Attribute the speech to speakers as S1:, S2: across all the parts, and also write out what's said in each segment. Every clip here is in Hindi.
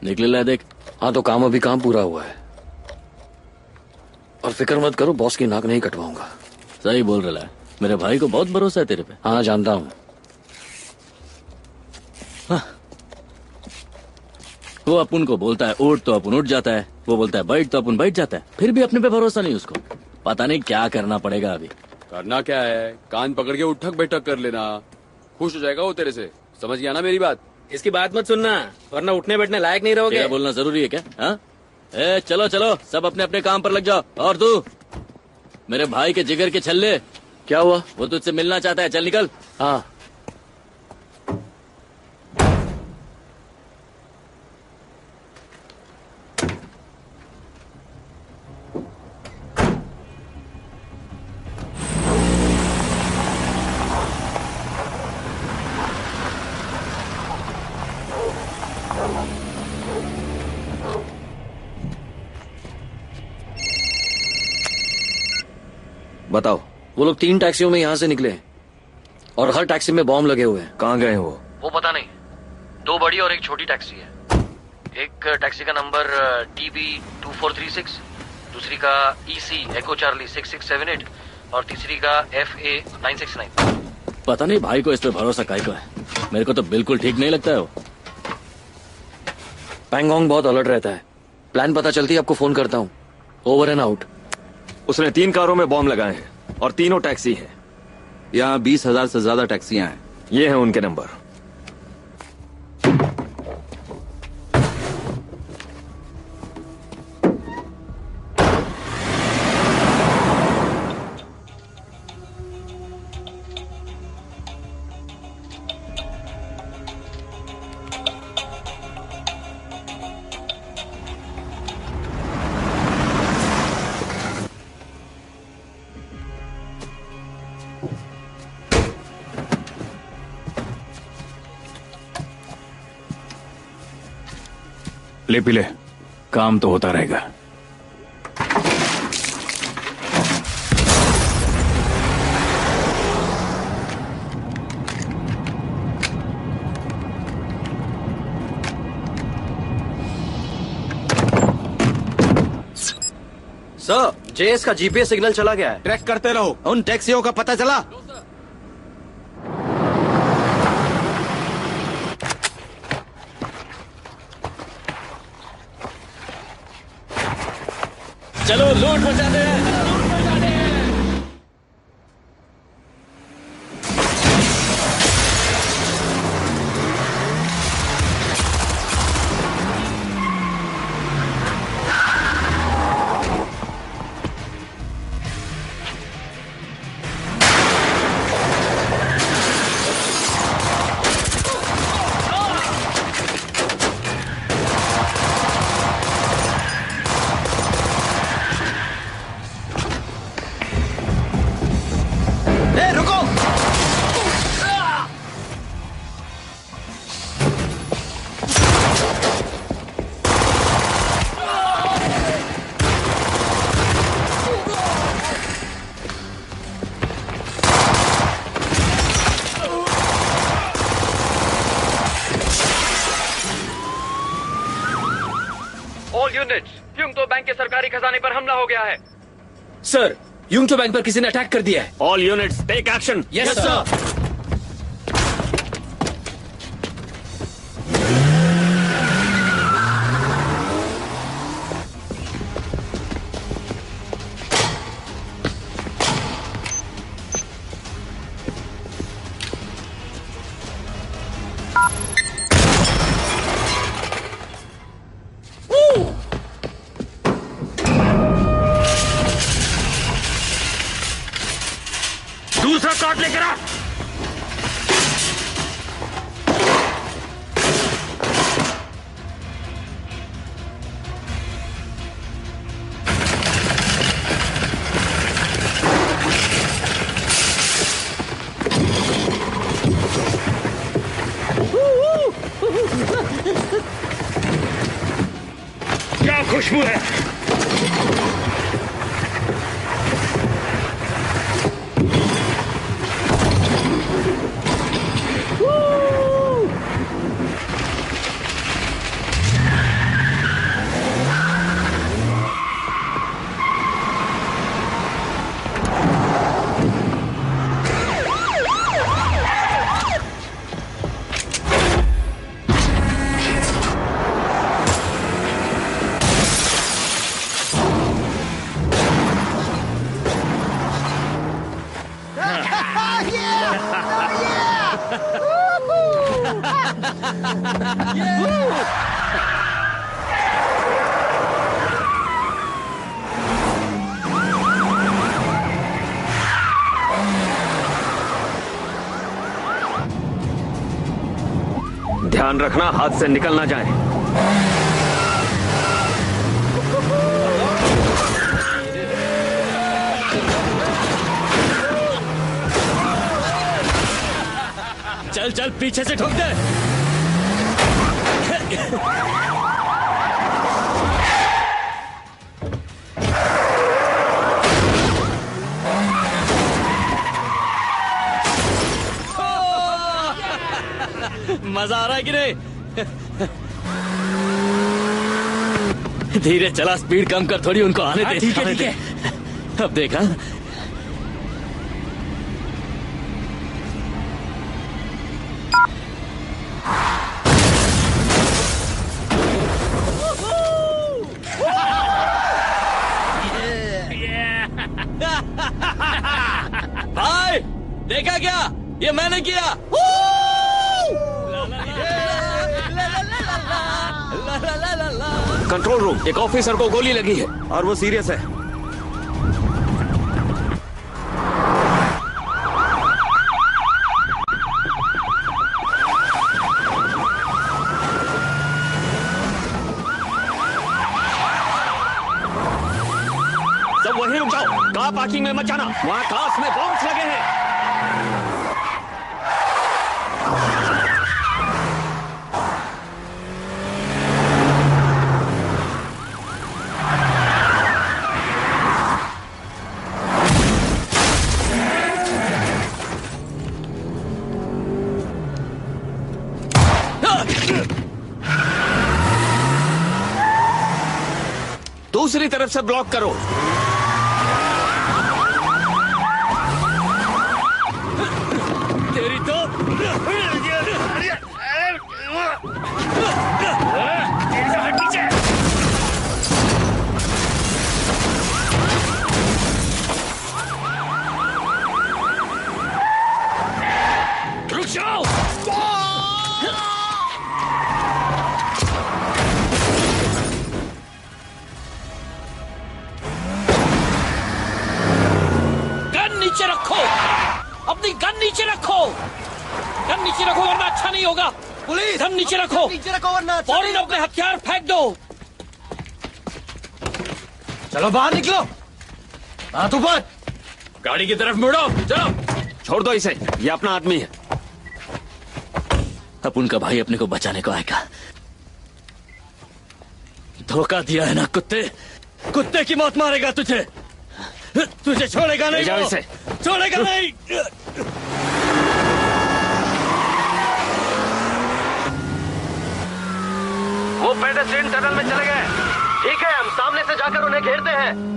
S1: निकले ला देख।
S2: हाँ तो काम अभी काम पूरा हुआ है और फिक्र मत करो, बॉस की नाक नहीं कटवाऊंगा।
S1: सही बोल रहा है, मेरे भाई को बहुत भरोसा है तेरे पे।
S2: हाँ जानता हूँ।
S1: हाँ। वो अपन को बोलता है उठ तो अपन उठ जाता है, वो बोलता है बैठ तो अपन बैठ जाता है, फिर भी अपने पे भरोसा नहीं उसको। पता नहीं क्या करना पड़ेगा अभी।
S3: करना क्या है, कान पकड़ के उठक बैठक कर लेना, खुश हो जाएगा वो तेरे से। समझ गया ना मेरी बात?
S4: इसकी बात मत सुनना वरना उठने बैठने लायक नहीं रहोगे।
S1: क्या बोलना जरूरी है क्या? हाँ चलो चलो सब अपने अपने काम पर लग जाओ। और तू मेरे भाई के जिगर के छल्ले,
S2: क्या हुआ?
S1: वो तुझसे मिलना चाहता है, चल निकल।
S2: हाँ
S5: बताओ।
S2: वो लोग 3 टैक्सियों में यहाँ से निकले और हर टैक्सी में बॉम्ब लगे हुए हैं।
S5: कहाँ गए वो
S2: पता नहीं। 2 बड़ी और 1 छोटी टैक्सी है। एक टैक्सी का नंबर TB2436, दूसरी का EC Echo Charlie 6678 और तीसरी का FA 969।
S1: पता नहीं भाई को इस पे भरोसा काहे को है, मेरे को तो बिल्कुल ठीक नहीं लगता है वो।
S2: पैंगोंग बहुत अलर्ट रहता है। प्लान पता चलती है आपको फोन करता हूँ। Over and out.
S5: उसने 3 कारों में बॉम्ब लगाए हैं और तीनों टैक्सी हैं।
S6: यहाँ 20,000 से ज्यादा टैक्सियां हैं।
S5: ये हैं उनके नंबर।
S7: ले पी ले, काम तो होता रहेगा।
S2: सर, जेएस का जीपीएस सिग्नल चला गया है।
S6: ट्रैक करते रहो। उन टैक्सियों का पता चला?
S1: चलो लूट मचाते हैं।
S2: यूंगतो बैंक के सरकारी खजाने पर हमला हो गया है।
S4: सर, यूंगतो बैंक पर किसी ने अटैक कर दिया है।
S5: All units take action.
S4: Yes sir.
S5: Rod लेकर आ।
S8: क्या खुशबू है?
S5: ध्यान रखना हाथ से निकल ना जाए।
S1: चल चल पीछे से ठोक दे। मजा आ रहा है कि नहीं? धीरे चला, स्पीड कम कर थोड़ी, उनको आने दे।
S4: ठीक है ठीक है।
S1: अब देखा, भाई देखा क्या? ये मैंने किया।
S5: कंट्रोल रूम, एक ऑफिसर को गोली लगी है
S6: और वो सीरियस है।
S5: सब वहीं रुक जाओ, कार पार्किंग में मत जाना, वहाँ कार्स में बॉम्ब्स लगे हैं। दूसरी तरफ से ब्लॉक करो।
S1: तेरी तो
S4: रुक जाओ। गन नीचे रखो, अपनी गन नीचे रखो, गन नीचे रखो वरना अच्छा नहीं होगा। पुलिस, गन नीचे रखो, नीचे रखो वरना फौरन अपने हथियार फेंक दो। चलो बाहर निकलो, हाथ ऊपर, गाड़ी की तरफ मुड़ो, चलो।
S5: छोड़ दो इसे, ये अपना आदमी है।
S1: अब उनका भाई अपने को बचाने को आएगा। धोखा दिया है ना कुत्ते, कुत्ते की मौत मारेगा तुझे। तुझे छोड़ेगा नहीं,
S5: ले जाओ
S1: वो।
S5: इसे।
S1: छोड़ेगा नहीं।
S2: वो पेडेस्ट्रियन टनल में चले गए। ठीक है, हम सामने से जाकर उन्हें घेरते हैं।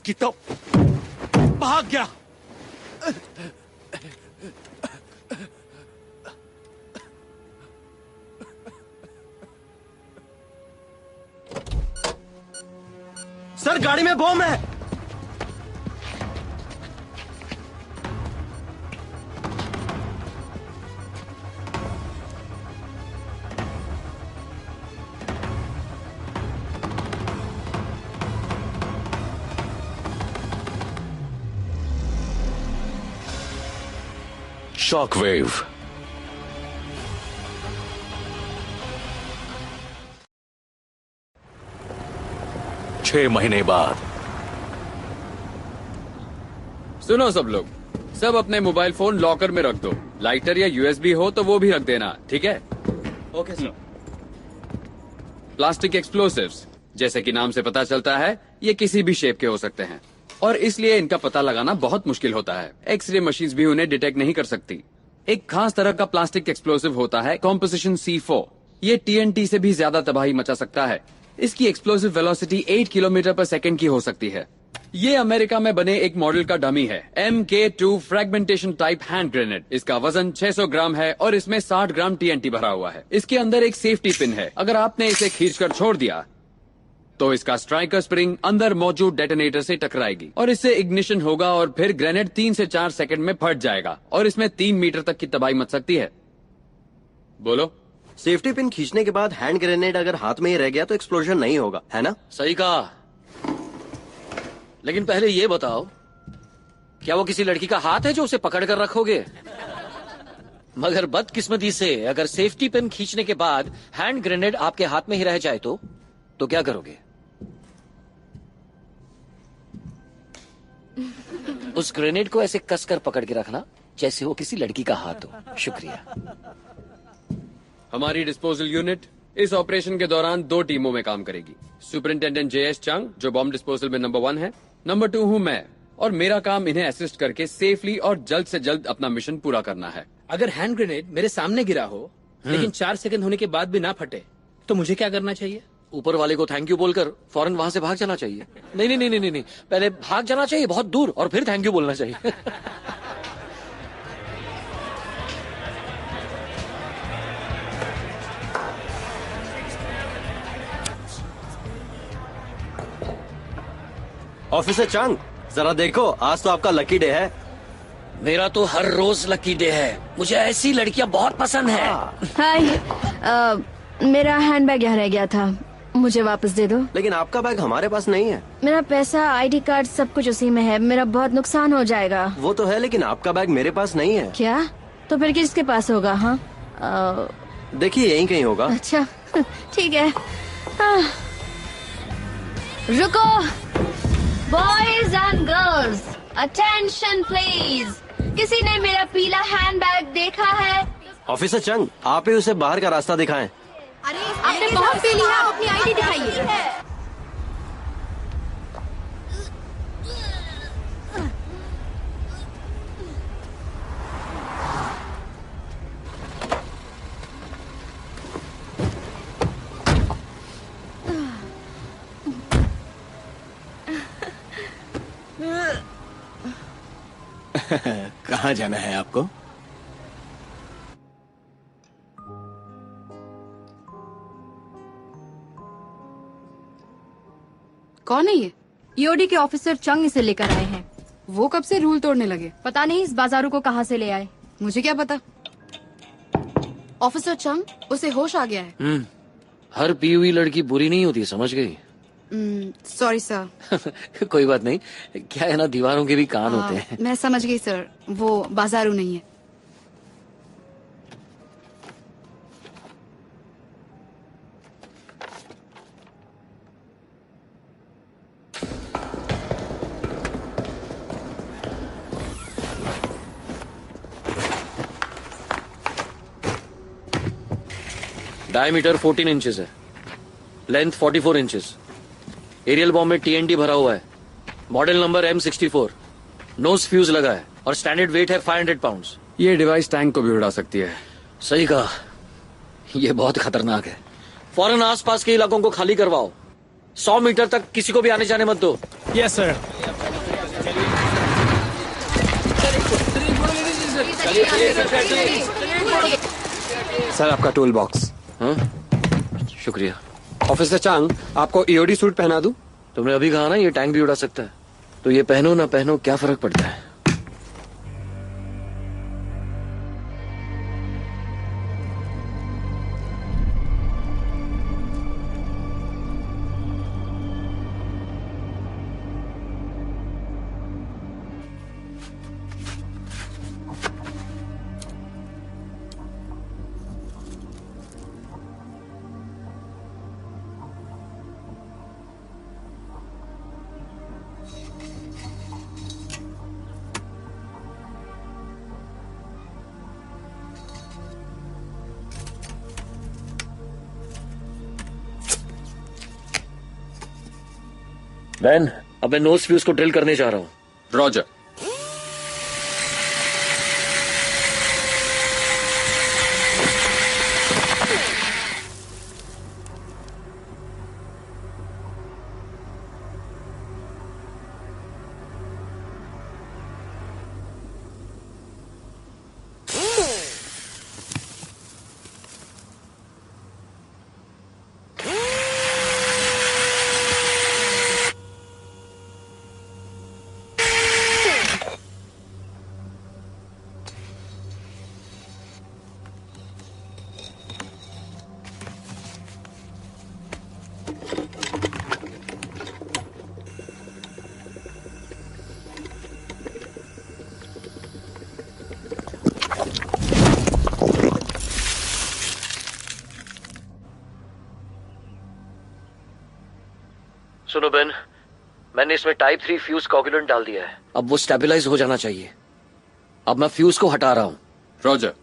S7: की तो भाग गया।
S6: सर गाड़ी में बम है।
S5: शॉकवेव। 6 महीने बाद।
S3: सुनो सब लोग, सब अपने मोबाइल फोन लॉकर में रख दो। लाइटर या यूएसबी हो तो वो भी रख देना, ठीक है?
S6: Okay sir.
S3: प्लास्टिक एक्सप्लोसिव्स, जैसे कि नाम से पता चलता है, ये किसी भी शेप के हो सकते हैं और इसलिए इनका पता लगाना बहुत मुश्किल होता है। एक्सरे मशीन्स भी उन्हें डिटेक्ट नहीं कर सकती। एक खास तरह का प्लास्टिक एक्सप्लोसिव होता है कॉम्पोजिशन C4। ये TNT से भी ज्यादा तबाही मचा सकता है। इसकी एक्सप्लोसिव वेलोसिटी 8 किलोमीटर पर सेकंड की हो सकती है। ये अमेरिका में बने एक मॉडल का डमी है, MK2 fragmentation type hand grenade. इसका वजन 600 ग्राम है और इसमें 60 ग्राम TNT भरा हुआ है। इसके अंदर एक सेफ्टी पिन है। अगर आपने इसे खींचकर छोड़ दिया तो इसका स्ट्राइकर स्प्रिंग अंदर मौजूद डेटोनेटर से टकराएगी और इससे इग्निशन होगा और फिर ग्रेनेड 3 से 4 सेकंड में फट जाएगा और इसमें 3 मीटर तक की तबाही मच सकती है। बोलो।
S6: सेफ्टी पिन खींचने के बाद हैंड ग्रेनेड अगर हाथ में ही रह गया तो एक्सप्लोजन नहीं होगा, है ना?
S2: सही कहा, लेकिन पहले ये बताओ, क्या वो किसी लड़की का हाथ है जो उसे पकड़ कर रखोगे? मगर बदकिस्मती से अगर सेफ्टी पिन खींचने के बाद हैंड ग्रेनेड आपके हाथ में ही रह जाए तो क्या करोगे? उस ग्रेनेड को ऐसे कसकर पकड़ के रखना जैसे वो किसी लड़की का हाथ हो। शुक्रिया।
S3: हमारी डिस्पोजल यूनिट इस ऑपरेशन के दौरान 2 टीमों में काम करेगी। सुपरिंटेंडेंट JS चंग, जो बॉम्ब डिस्पोजल में नंबर 1 है, नंबर 2 हूँ मैं, और मेरा काम इन्हें असिस्ट करके सेफली और जल्द से जल्द अपना मिशन पूरा करना है।
S4: अगर हैंड ग्रेनेड मेरे सामने गिरा हो लेकिन 4 सेकंड होने के बाद भी ना फटे तो मुझे क्या करना चाहिए?
S2: ऊपर वाले को थैंक यू बोलकर फौरन वहां से भाग जाना चाहिए। नहीं, पहले भाग जाना चाहिए बहुत दूर और फिर थैंक यू बोलना चाहिए।
S6: ऑफिसर चंग, जरा देखो, आज तो आपका लकी डे है।
S2: मेरा तो हर रोज लकी डे है। मुझे ऐसी लड़कियां बहुत पसंद है।
S8: हाय, मेरा हैंडबैग यहाँ रह गया था, मुझे वापस दे दो।
S6: लेकिन आपका बैग हमारे पास नहीं है।
S8: मेरा पैसा, ID कार्ड, सब कुछ उसी में है। मेरा बहुत नुकसान हो जाएगा।
S6: वो तो है, लेकिन आपका बैग मेरे पास नहीं है।
S8: क्या? तो फिर किसके पास होगा? हाँ,
S6: देखिए यहीं कहीं होगा।
S8: अच्छा ठीक है। रुको, boys and girls, attention please. किसी ने मेरा पीला हैंडबैग देखा है?
S6: ऑफिसर चंग, आप ही उसे बाहर का रास्ता दिखाएं।
S8: आपने बहुत पी लिया, अपनी ID दिखाइए।
S7: कहाँ जाना है आपको?
S9: कौन है ये?
S8: EOD के ऑफिसर चंग इसे लेकर आए हैं।
S9: वो कब से रूल तोड़ने लगे?
S8: पता नहीं इस बाजारू को कहाँ से ले आए।
S9: मुझे क्या पता। ऑफिसर चंग, उसे होश आ गया है।
S2: हर पी हुई लड़की बुरी नहीं होती, समझ गई?
S9: Sorry sir.
S2: कोई बात नहीं, क्या है ना, दीवारों के भी कान होते हैं।
S9: मैं समझ गई सर, वो बाजारू नहीं है।
S2: डायमीटर 14 इंचेस है, लेंथ 44 इंचेस। एरियल बॉम्ब में TNT भरा हुआ है। Model number M64। Knows fuse लगा है और स्टैंडर्ड वेट है 500 पाउंड्स।
S3: ये डिवाइस टैंक को भी उड़ा सकती है।
S2: सही कहा, ये बहुत खतरनाक है। फौरन आसपास के इलाकों को खाली करवाओ। 100 मीटर तक किसी को भी आने जाने मत दो।
S7: Yes sir.
S10: सर आपका टूल बॉक्स।
S2: हाँ? शुक्रिया।
S10: ऑफिसर चांग, आपको ईओडी सूट पहना दूं?
S2: तुमने अभी कहा ना ये टैंक भी उड़ा सकता है, तो ये पहनो ना पहनो क्या फर्क पड़ता है। बैन, अब मैं नोज फ्यूज को ड्रिल करने जा रहा हूँ।
S3: रॉजर।
S2: सुनो बेन, मैंने इसमें टाइप 3 फ्यूज कोगुलेंट डाल दिया है। अब वो स्टेबलाइज हो जाना चाहिए। अब मैं फ्यूज को हटा रहा हूं।
S3: रॉजर।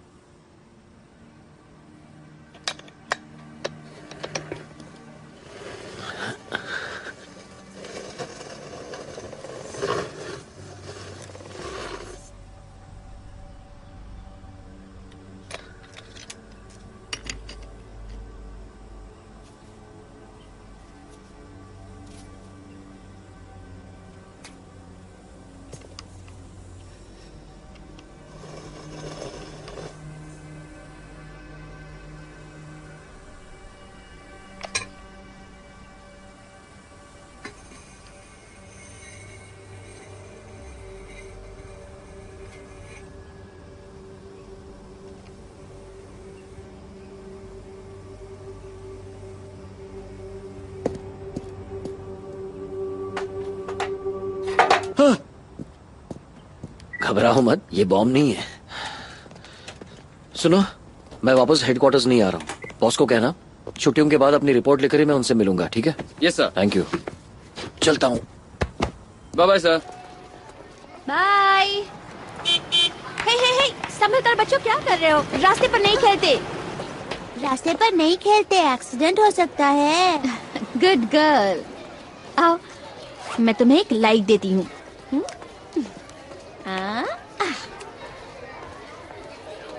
S2: घबराओ मत, ये बॉम्ब नहीं है। सुनो, मैं वापस हेडक्वार्टर्स नहीं आ रहा हूँ। बॉस को कहना छुट्टियों के बाद अपनी रिपोर्ट लेकर ही मैं उनसे मिलूंगा, ठीक है?
S3: Yes sir.
S2: Thank you. चलता हूँ।
S3: Bye bye sir.
S8: Bye. Hey hey hey, संभल कर बच्चों, क्या कर रहे हो? रास्ते पर नहीं खेलते।
S11: रास्ते पर नहीं खेलते, एक्सीडेंट हो सकता है।
S8: Good girl. आओ, मैं तुम्हें एक लाइक देती हूँ।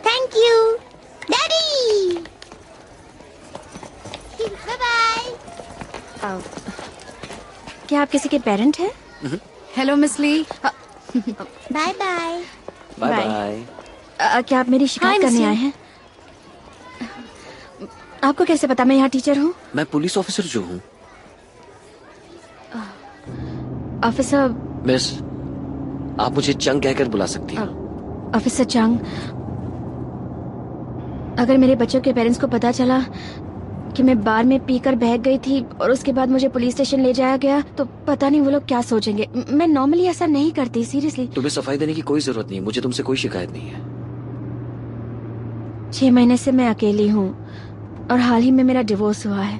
S11: Thank you daddy. Bye bye.
S8: क्या आप किसी के पेरेंट हैं?
S9: Hello miss Lee.
S11: Bye bye.
S2: Bye bye.
S8: क्या आप मेरी शिकायत
S11: Hi,
S8: करने
S11: Missy.
S8: आए हैं? आपको कैसे पता मैं यहाँ टीचर हूँ?
S2: मैं पुलिस ऑफिसर जो हूँ।
S8: ऑफिसर।
S2: मिस, आप मुझे चंग कहकर बुला सकती हैं।
S8: ऑफिसर चंग, अगर मेरे बच्चों के पेरेंट्स को पता चला कि मैं बार में पीकर बह गई थी और उसके बाद मुझे पुलिस स्टेशन ले जाया गया, तो पता नहीं वो लोग क्या सोचेंगे। मैं नॉर्मली ऐसा नहीं करती, सीरियसली।
S2: तुम्हें सफाई देने की कोई जरूरत नहीं, मुझे तुमसे कोई शिकायत नहीं है।
S8: 6 महीने से मैं अकेली हूँ और हाल ही में मेरा डिवोर्स हुआ है।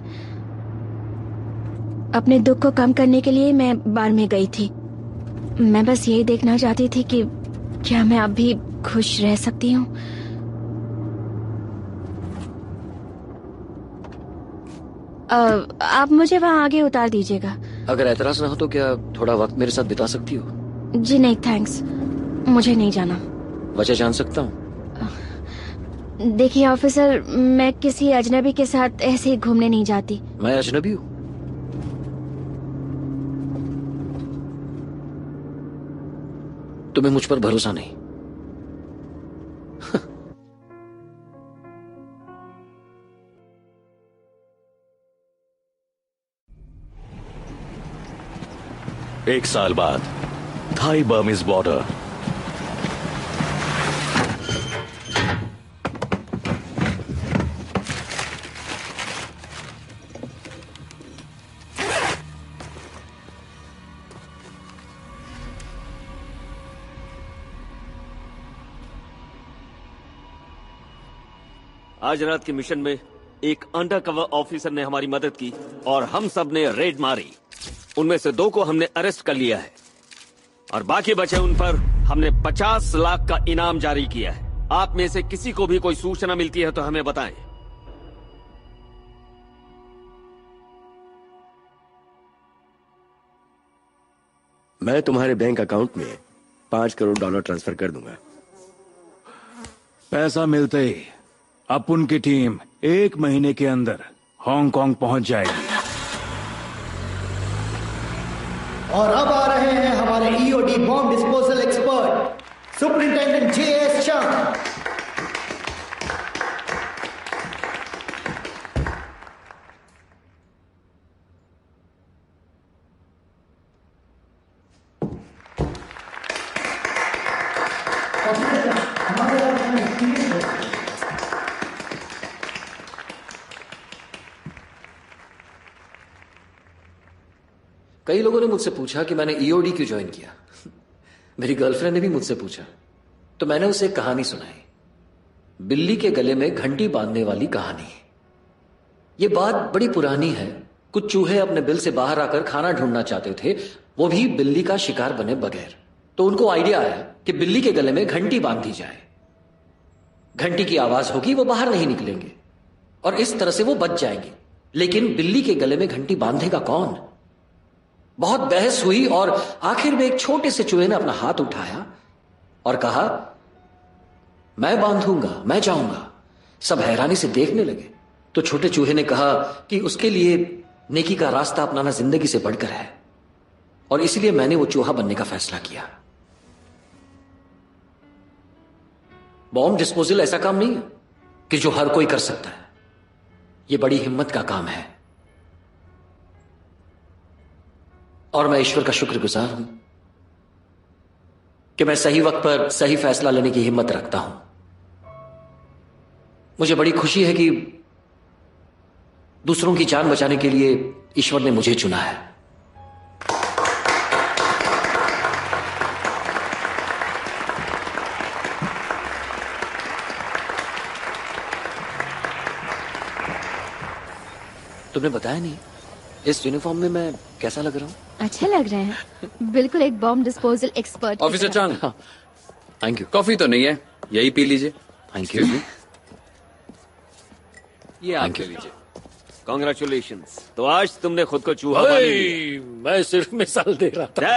S8: अपने दुख को कम करने के लिए मैं बार में गई थी। मैं बस यही देखना चाहती थी कि क्या मैं अब भी खुश रह सकती हूँ। आप मुझे वहाँ आगे उतार दीजिएगा।
S2: अगर एतराज ना हो तो क्या थोड़ा वक्त मेरे साथ बिता सकती हो?
S8: जी नहीं थैंक्स, मुझे नहीं जाना।
S2: वजह जान सकता हूँ?
S8: देखिए ऑफिसर, मैं किसी अजनबी के साथ ऐसे ही घूमने नहीं जाती।
S2: मैं अजनबी हूँ? तुम्हें मुझ पर भरोसा नहीं।
S5: एक साल बाद थाई बर्मीज बॉर्डर। आज रात के मिशन में एक अंडर कवर ऑफिसर ने हमारी मदद की और हम सब ने रेड मारी। उनमें से 2 को हमने अरेस्ट कर लिया है और बाकी बचे उन पर हमने 50 लाख का इनाम जारी किया है। आप में से किसी को भी कोई सूचना मिलती है तो हमें बताएं।
S6: मैं तुम्हारे बैंक अकाउंट में $5 करोड़ ट्रांसफर कर दूंगा।
S7: पैसा मिलते ही अपुन की टीम 1 महीने के अंदर हांगकांग पहुंच जाएगी।
S12: और अब आ रहे हैं हमारे EOD bomb disposal expert superintendent JS चंग।
S2: कई लोगों ने मुझसे पूछा कि मैंने ईओडी क्यों ज्वाइन किया। मेरी गर्लफ्रेंड ने भी मुझसे पूछा तो मैंने उसे एक कहानी सुनाई, बिल्ली के गले में घंटी बांधने वाली कहानी। ये बात बड़ी पुरानी है। कुछ चूहे अपने बिल से बाहर आकर खाना ढूंढना चाहते थे, वो भी बिल्ली का शिकार बने बगैर। तो उनको आइडिया आया कि बिल्ली के गले में घंटी बांध दी जाए। घंटी की आवाज होगी, वो बाहर नहीं निकलेंगे और इस तरह से वो बच जाएंगे। लेकिन बिल्ली के गले में घंटी बांधेगा कौन? बहुत बहस हुई और आखिर में एक छोटे से चूहे ने अपना हाथ उठाया और कहा, मैं बांधूंगा, मैं जाऊंगा। सब हैरानी से देखने लगे। तो छोटे चूहे ने कहा कि उसके लिए नेकी का रास्ता अपनाना जिंदगी से बढ़कर है और इसलिए मैंने वो चूहा बनने का फैसला किया। बॉम्ब डिस्पोजल ऐसा काम नहीं है कि जो हर कोई कर सकता है। यह बड़ी हिम्मत का काम है और मैं ईश्वर का शुक्रगुजार हूं कि मैं सही वक्त पर सही फैसला लेने की हिम्मत रखता हूं। मुझे बड़ी खुशी है कि दूसरों की जान बचाने के लिए ईश्वर ने मुझे चुना है। तुमने बताया नहीं, इस यूनिफॉर्म में मैं कैसा लग रहा हूँ?
S8: अच्छा लग रहे हैं, बिल्कुल एक बॉम्ब डिस्पोजल एक्सपर्ट।
S3: ऑफिसर चंग,
S2: थैंक यू।
S3: कॉफी तो नहीं है, यही पी लीजिए।
S2: Thank you.
S3: ये आप ले लीजिए।
S5: कॉन्ग्रेचुलेशंस। तो आज तुमने खुद को चूहा मान लिया।
S4: मैं सिर्फ मिसाल दे रहा था।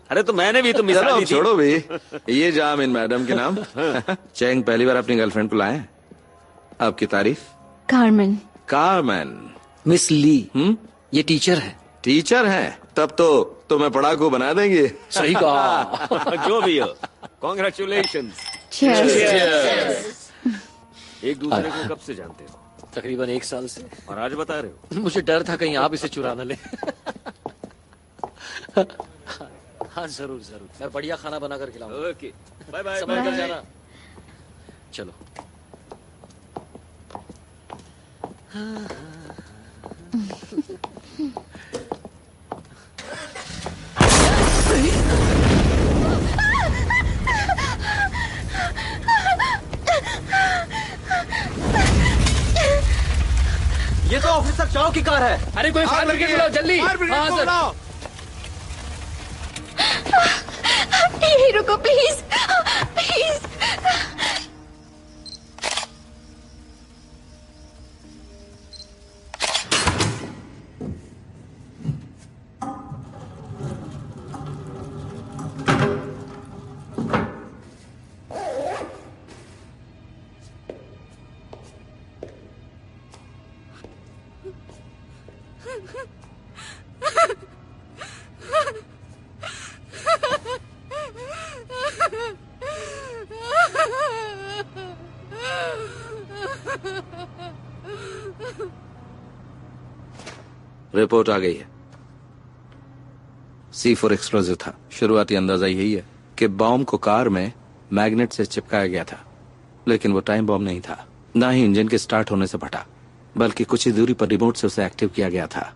S5: अरे तो मैंने भी तो मिसाल दी थी।
S13: छोड़ो भी, ये जामिन मैडम के नाम। चैंग पहली बार अपनी गर्लफ्रेंड को लाए। आपकी तारीफ?
S8: कार्मेन।
S13: कार्मेन।
S2: मिस ली। ये टीचर है।
S13: टीचर है? तब तो मैं पढ़ाकू बना देंगे।
S2: सही कहा।
S5: जो भी हो, कॉन्ग्रेचुलेशंस। एक दूसरे को कब से जानते हो?
S2: तकरीबन 1 साल से।
S5: और आज बता रहे हो?
S2: मुझे डर था कहीं आप इसे चुरा न ले। हाँ जरूर जरूर, मैं बढ़िया खाना बनाकर खिलाऊंगा।
S5: Okay, bye bye.
S2: समझ कर जाना। चलो।
S6: ये तो ऑफिसर चाओ की कार है।
S4: अरे कोई फायर ब्रिगेड बुलाओ जल्दी। हाँ सर।
S8: यही रुको प्लीज, प्लीज।
S13: रिपोर्ट आ गई है। C4 एक्सप्लोजिव था। शुरुआती अंदाजा यही है कि बॉम्ब को कार में मैग्नेट से चिपकाया गया था, लेकिन वो टाइम बॉम्ब नहीं था, ना ही इंजन के स्टार्ट होने से फटा, बल्कि कुछ ही दूरी पर रिमोट से उसे एक्टिव किया गया था।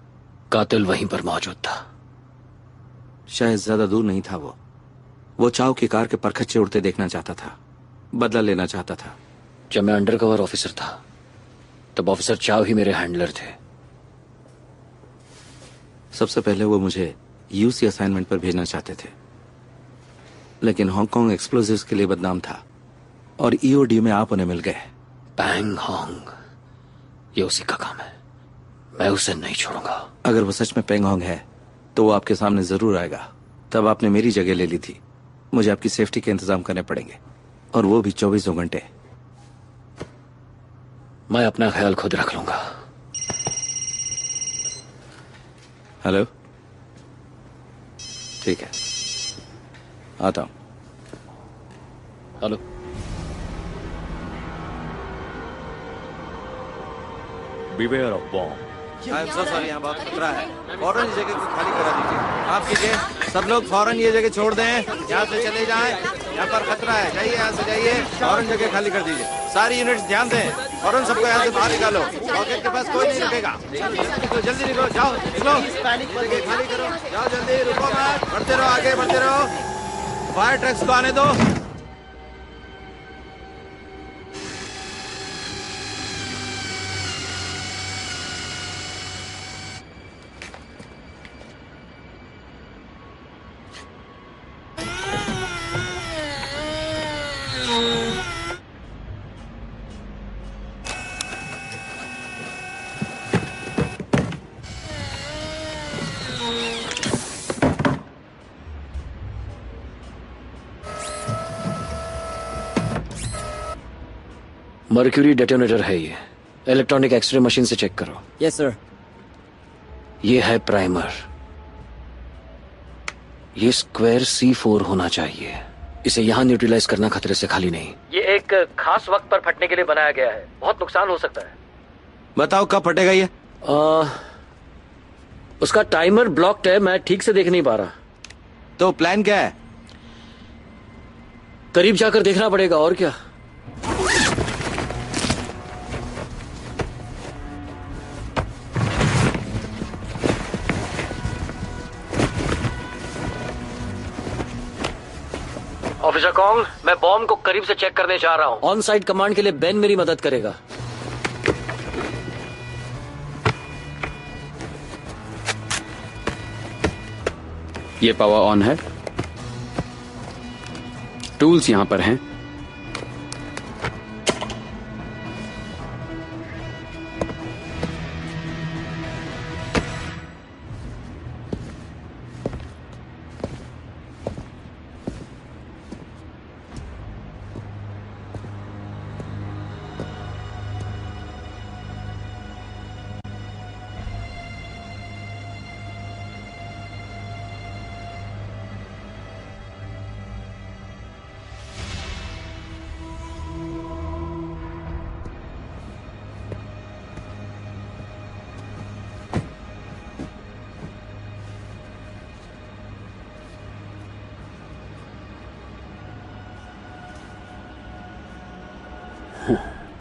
S2: कातिल वहीं पर मौजूद था।
S13: शायद ज्यादा दूर नहीं था। वो चाव की कार के परखच्चे उड़ते देखना चाहता था, बदला लेना चाहता था।
S2: जब मैं अंडरकवर ऑफिसर था तब ऑफिसर चाव ही मेरे हैंडलर थे।
S13: सबसे पहले वो मुझे यूसी असाइनमेंट पर भेजना चाहते थे, लेकिन हांगकांग एक्सप्लोजिव्स के लिए बदनाम था और ईओडी में आप उन्हें मिल गए।
S2: पैंग होंग, ये उसी का काम है। मैं उसे नहीं छोड़ूंगा।
S13: अगर वो सच में पेंग होंग है तो वो आपके सामने जरूर आएगा। तब आपने मेरी जगह ले ली थी। मुझे आपकी सेफ्टी के इंतजाम करने पड़ेंगे, और वो भी 24 घंटे।
S2: मैं अपना ख्याल खुद रख लूंगा।
S13: हेलो, ठीक है, आता हूं।
S2: Hello,
S5: Beware of bomb.
S13: Sorry, यहाँ बहुत खतरा है। फौरन इस जगह को खाली करा दीजिए। आप कीजिए, सब लोग फौरन ये जगह छोड़ दें, यहाँ से चले जाएं। यहाँ पर खतरा है, जाइए, यहाँ से जाइए, फौरन जगह खाली कर दीजिए। सारी यूनिट्स ध्यान दें, फौरन सबको यहाँ से बाहर निकालो। रॉकेट के पास कोई नहीं रुकेगा। जल्दी निकलो, जाओ, निकलो, जगह खाली करो, जाओ जल्दी, रुको मत, बढ़ते रहो, आगे बढ़ते रहो। फायर ट्रक्स को आने दो।
S2: मर्क्यूरी डेटोनेटर है ये। इलेक्ट्रॉनिक एक्सरे मशीन से चेक करो।
S14: Yes sir.
S2: ये है प्राइमर। ये स्क्वायर C4 होना चाहिए। इसे यहाँ न्यूट्रलाइज करना खतरे से खाली नहीं। ये एक खास वक्त पर फटने के लिए बनाया गया है। बहुत नुकसान हो सकता है।
S13: बताओ कब फटेगा ये?
S2: उसका टाइमर ब्लॉक्ड है, मैं ठीक से देख नहीं पा रहा।
S13: तो प्लान क्या है?
S2: करीब जाकर देखना पड़ेगा, और क्या। ऑफिसर कॉन्ग, मैं बॉम्ब को करीब से चेक करने जा रहा हूँ। ऑन साइड कमांड के लिए बेन मेरी मदद करेगा।
S3: ये पावर ऑन है। टूल्स यहां पर हैं।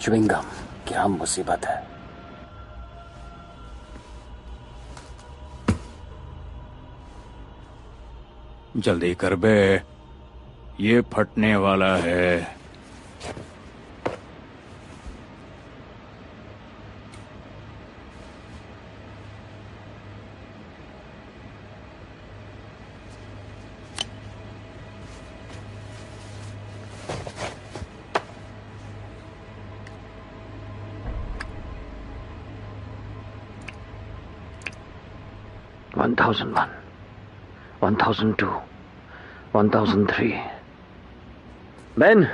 S2: च्युइंगम, क्या मुसीबत है।
S7: जल्दी कर बे, ये फटने वाला है।
S2: $1,001, $1,002, $1,003। बेन,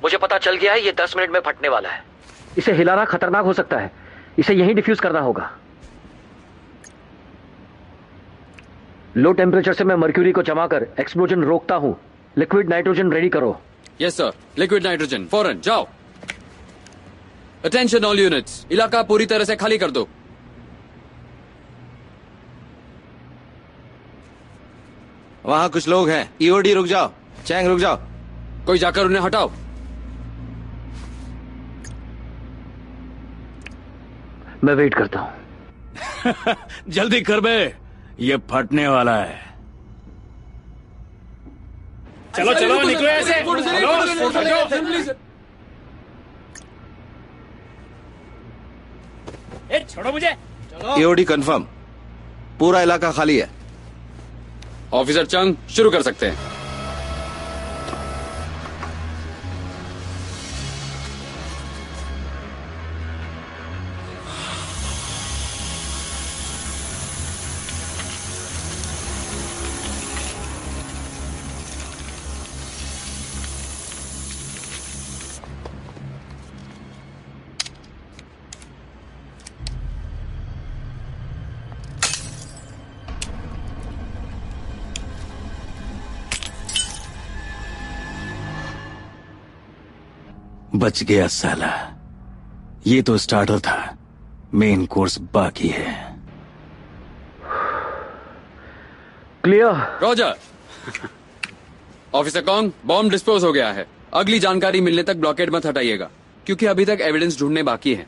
S2: मुझे पता चल गया है ये 10 मिनट में फटने वाला है। इसे हिलाना खतरनाक हो सकता है। इसे यहीं डिफ्यूज करना होगा। लो टेम्परेचर से मैं मर्क्यूरी को जमा कर एक्सप्लोजन रोकता हूं। लिक्विड नाइट्रोजन रेडी करो।
S3: Yes sir. लिक्विड नाइट्रोजन फौरन, जाओ। अटेंशन ऑल यूनिट्स, इलाका पूरी तरह से खाली कर दो।
S13: वहां कुछ लोग हैं। ईओडी रुक जाओ, चैंग रुक जाओ।
S3: कोई जाकर उन्हें हटाओ।
S1: मैं वेट करता हूं।
S7: जल्दी कर बे, ये फटने वाला है।
S4: चलो चलो निकलो ऐसे। छोड़ो मुझे।
S13: ईओडी कंफर्म, पूरा इलाका खाली है।
S3: ऑफिसर चंग शुरू कर सकते हैं।
S7: बच गया साला। ये तो स्टार्टर था, मेन कोर्स बाकी है।
S1: Clear.
S3: Roger. Officer Kong, bomb dispose हो गया है। अगली जानकारी मिलने तक ब्लॉकेड मत हटाइएगा, क्योंकि अभी तक एविडेंस ढूंढने बाकी है।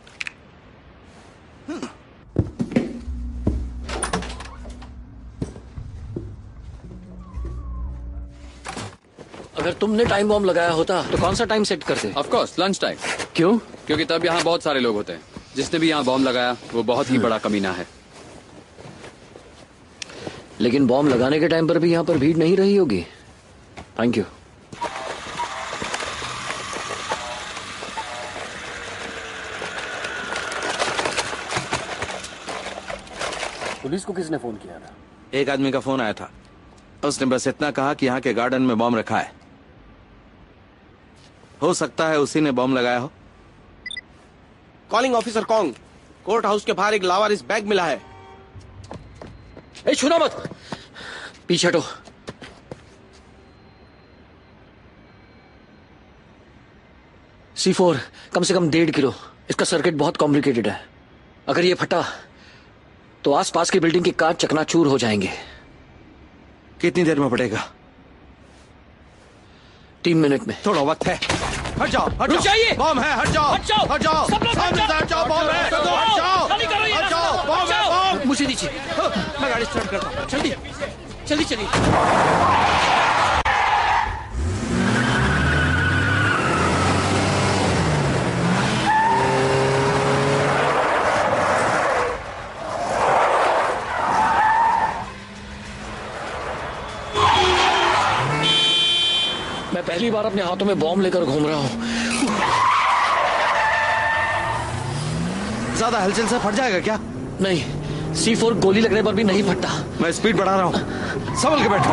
S2: अगर तुमने टाइम बॉम्ब लगाया होता तो कौन सा टाइम सेट करते?
S3: Of course lunch time.
S2: क्यों?
S3: क्योंकि तब यहाँ बहुत सारे लोग होते हैं। जिसने भी यहाँ बॉम्ब लगाया वो बहुत ही बड़ा कमीना है।
S2: लेकिन बॉम्ब लगाने के टाइम पर भी यहाँ पर भीड़ नहीं रही होगी। Thank you.
S5: पुलिस को किसने फोन किया था?
S13: एक आदमी का फोन आया था। उसने बस इतना कहा कि यहाँ के गार्डन में बॉम्ब रखा है। हो सकता है उसी ने बॉम्ब लगाया हो।
S14: Calling officer Kong, court house के बाहर एक लावारिस बैग मिला है।
S2: ए, छूना मत, पीछे हटो। C4 कम से कम 1.5 किलो। इसका सर्किट बहुत कॉम्प्लिकेटेड है। अगर ये फटा तो आसपास की बिल्डिंग के कांच चकनाचूर हो जाएंगे।
S13: कितनी देर में पड़ेगा?
S2: 3 मिनट में।
S13: थोड़ा वक्त है। हट जाओ, हट
S2: रुक जाइए।
S13: बॉम्ब है, हट जाओ,
S2: हट जाओ,
S13: हट जाओ,
S2: सब लोग
S13: सामने से हट जाओ, बॉम्ब है, हट जाओ,
S2: खाली करो ये
S13: हट जाओ,
S2: रास्ता।
S13: बॉम्ब
S2: हट
S13: है,
S2: जाओ।
S13: बॉम्ब।
S2: मुझे दीजिए,
S14: मैं गाड़ी स्टार्ट करता हूँ।
S2: जल्दी जल्दी चलिए। मैं पहली बार अपने हाथों में बॉम्ब लेकर घूम रहा हूँ।
S13: ज्यादा हलचल से फट जाएगा क्या?
S2: नहीं, C4 गोली लगने पर भी नहीं फटता।
S13: मैं स्पीड बढ़ा रहा हूँ, संभल के बैठो।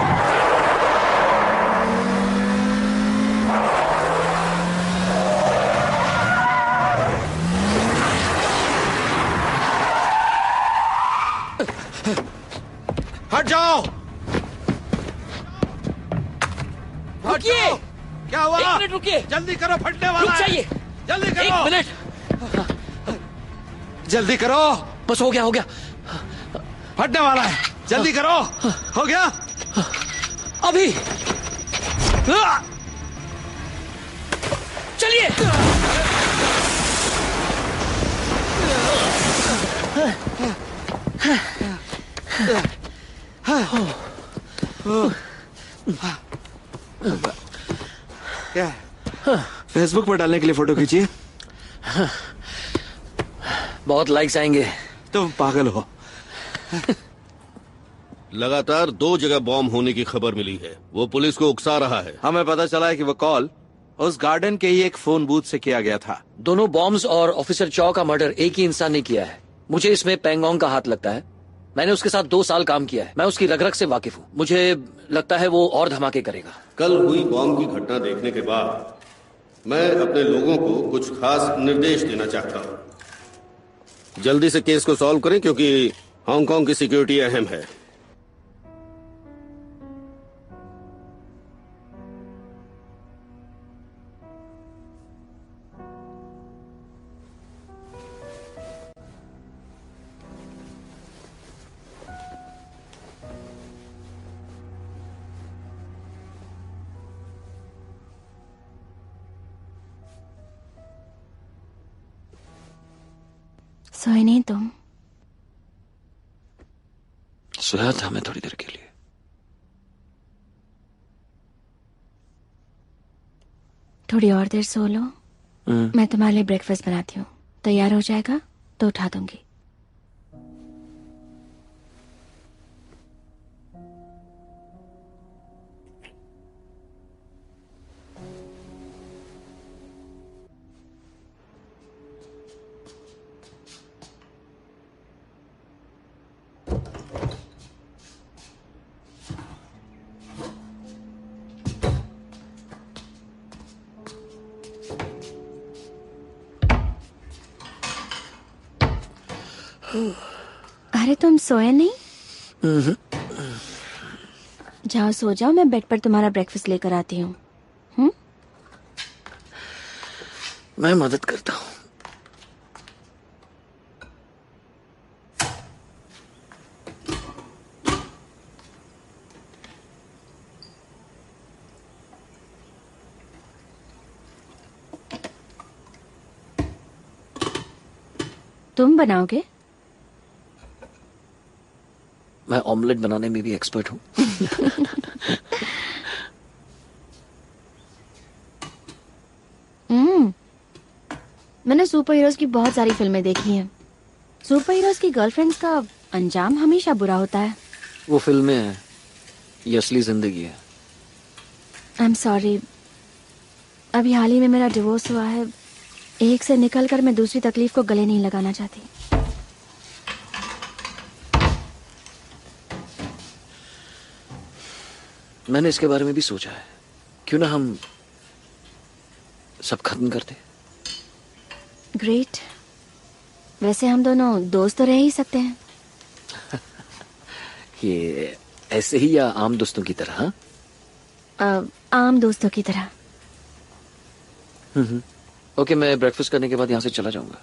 S13: हट जाओ,
S4: रुकिए।
S13: क्या हुआ?
S4: 1 मिनट रुकिए।
S13: जल्दी करो, फटने वाला
S4: रुक
S13: है।
S4: जाइए।
S13: जल्दी करो।
S4: 1 मिनट।
S13: जल्दी करो।
S2: बस हो गया, हो गया।
S13: फटने वाला है, जल्दी करो। हो गया?
S2: अभी चलिए।
S13: क्या? फेसबुक पर डालने के लिए फोटो खींचिए।
S2: बहुत लाइक्स आएंगे।
S13: तुम पागल हो।
S15: लगातार 2 जगह बॉम्ब होने की खबर मिली है। वो पुलिस को उकसा रहा है।
S13: हमें पता चला है कि वो कॉल उस गार्डन के ही एक फोन बूथ से किया गया था।
S2: दोनों बॉम्ब्स और ऑफिसर चौ का मर्डर एक ही इंसान ने किया है। मुझे इसमें पेंगोंग का हाथ लगता है। मैंने उसके साथ 2 साल काम किया है। मैं उसकी रग रग से वाकिफ हूँ। मुझे लगता है वो और धमाके करेगा।
S15: कल हुई बॉम्ब की घटना देखने के बाद मैं अपने लोगों को कुछ खास निर्देश देना चाहता हूँ। जल्दी से केस को सॉल्व करें, क्योंकि हांगकांग की सिक्योरिटी अहम है।
S8: सोए नहीं तुम?
S2: सोया था मैं थोड़ी देर के लिए।
S8: थोड़ी और देर सो लो। मैं तुम्हारे लिए ब्रेकफास्ट बनाती हूँ, तैयार हो जाएगा तो उठा दूंगी। अरे तुम सोए नहीं? जाओ सो जाओ, मैं बेड पर तुम्हारा ब्रेकफास्ट लेकर आती हूँ।
S2: मैं मदद करता हूँ।
S8: तुम बनाओगे?
S2: मैं ऑमलेट बनाने में भी एक्सपर्ट हूँ।
S8: मैंने सुपर हीरोज की बहुत सारी फिल्में देखी हैं। सुपर हीरोज की गर्लफ्रेंड्स का अंजाम हमेशा बुरा होता है।
S2: वो फिल्में हैं, ये असली जिंदगी है।
S8: आई एम सॉरी, अभी हाल ही में मेरा डिवोर्स हुआ है। एक से निकलकर मैं दूसरी तकलीफ को गले नहीं लगाना चाहती।
S2: मैंने इसके बारे में भी सोचा है, क्यों ना हम सब खत्म कर दें।
S8: ग्रेट। वैसे हम दोनों दोस्त तो रह ही सकते हैं।
S2: ये ऐसे ही या आम दोस्तों की तरह?
S8: आम दोस्तों की तरह।
S2: ओके, मैं ब्रेकफास्ट करने के बाद यहाँ से चला जाऊंगा।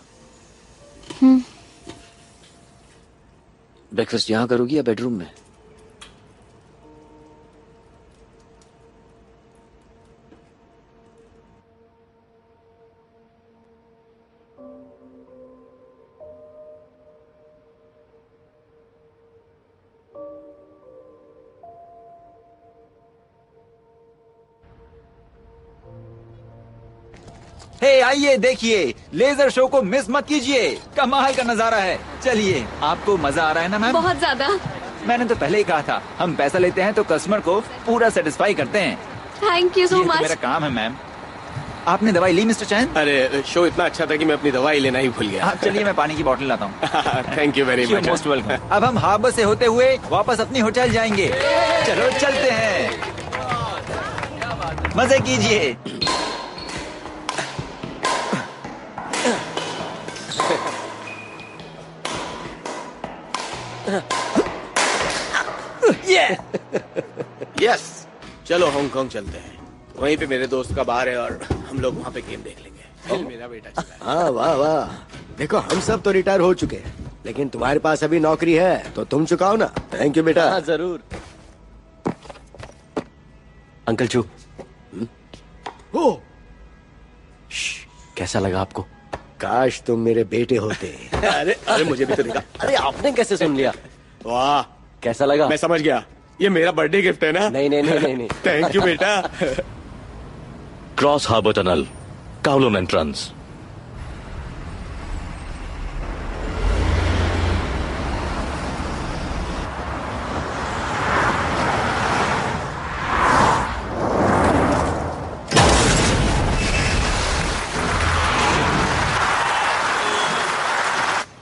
S2: ब्रेकफास्ट यहाँ करोगी या बेडरूम में?
S16: हे आइए देखिए, लेजर शो को मिस मत कीजिए। कमाल का नजारा है। चलिए, आपको मजा आ रहा है ना मैम?
S9: बहुत ज्यादा।
S16: मैंने तो पहले ही कहा था, हम पैसा लेते हैं तो कस्टमर को पूरा सेटिस्फाई करते हैं।
S9: Thank you so
S16: much. मेरा काम है मैम। आपने दवाई ली मिस्टर चैन?
S14: अरे शो इतना अच्छा था कि मैं अपनी दवाई लेना ही भूल गया।
S16: चलिए मैं पानी की बोतल लाता हूँ।
S14: Thank you very much.
S16: Most welcome. अब हम हार्बर से होते हुए वापस अपनी होटल जाएंगे। चलो चलते हैं, मजे कीजिए।
S14: यस, चलो हांगकांग चलते हैं। वहीं पे मेरे दोस्त का बार है और हम लोग वहाँ पे गेम देख लेंगे। मेरा बेटा चला है।
S6: हाँ वाह वाह। देखो हम सब तो रिटायर हो चुके हैं, लेकिन तुम्हारे पास अभी नौकरी है तो तुम चुकाओ ना। थैंक यू बेटा। हाँ, जरूर। अंकल चू। ओ, कैसा लगा आपको? काश तुम मेरे बेटे होते।
S14: अरे मुझे भी तो देखा।
S6: अरे आपने कैसे सुन लिया?
S14: वाह,
S6: कैसा लगा?
S14: मैं समझ गया, ये मेरा बर्थडे गिफ्ट है ना?
S6: नहीं नहीं नहीं नहीं, नहीं।
S14: थैंक यू बेटा।
S17: Cross harbour Tunnel, Kowloon entrance.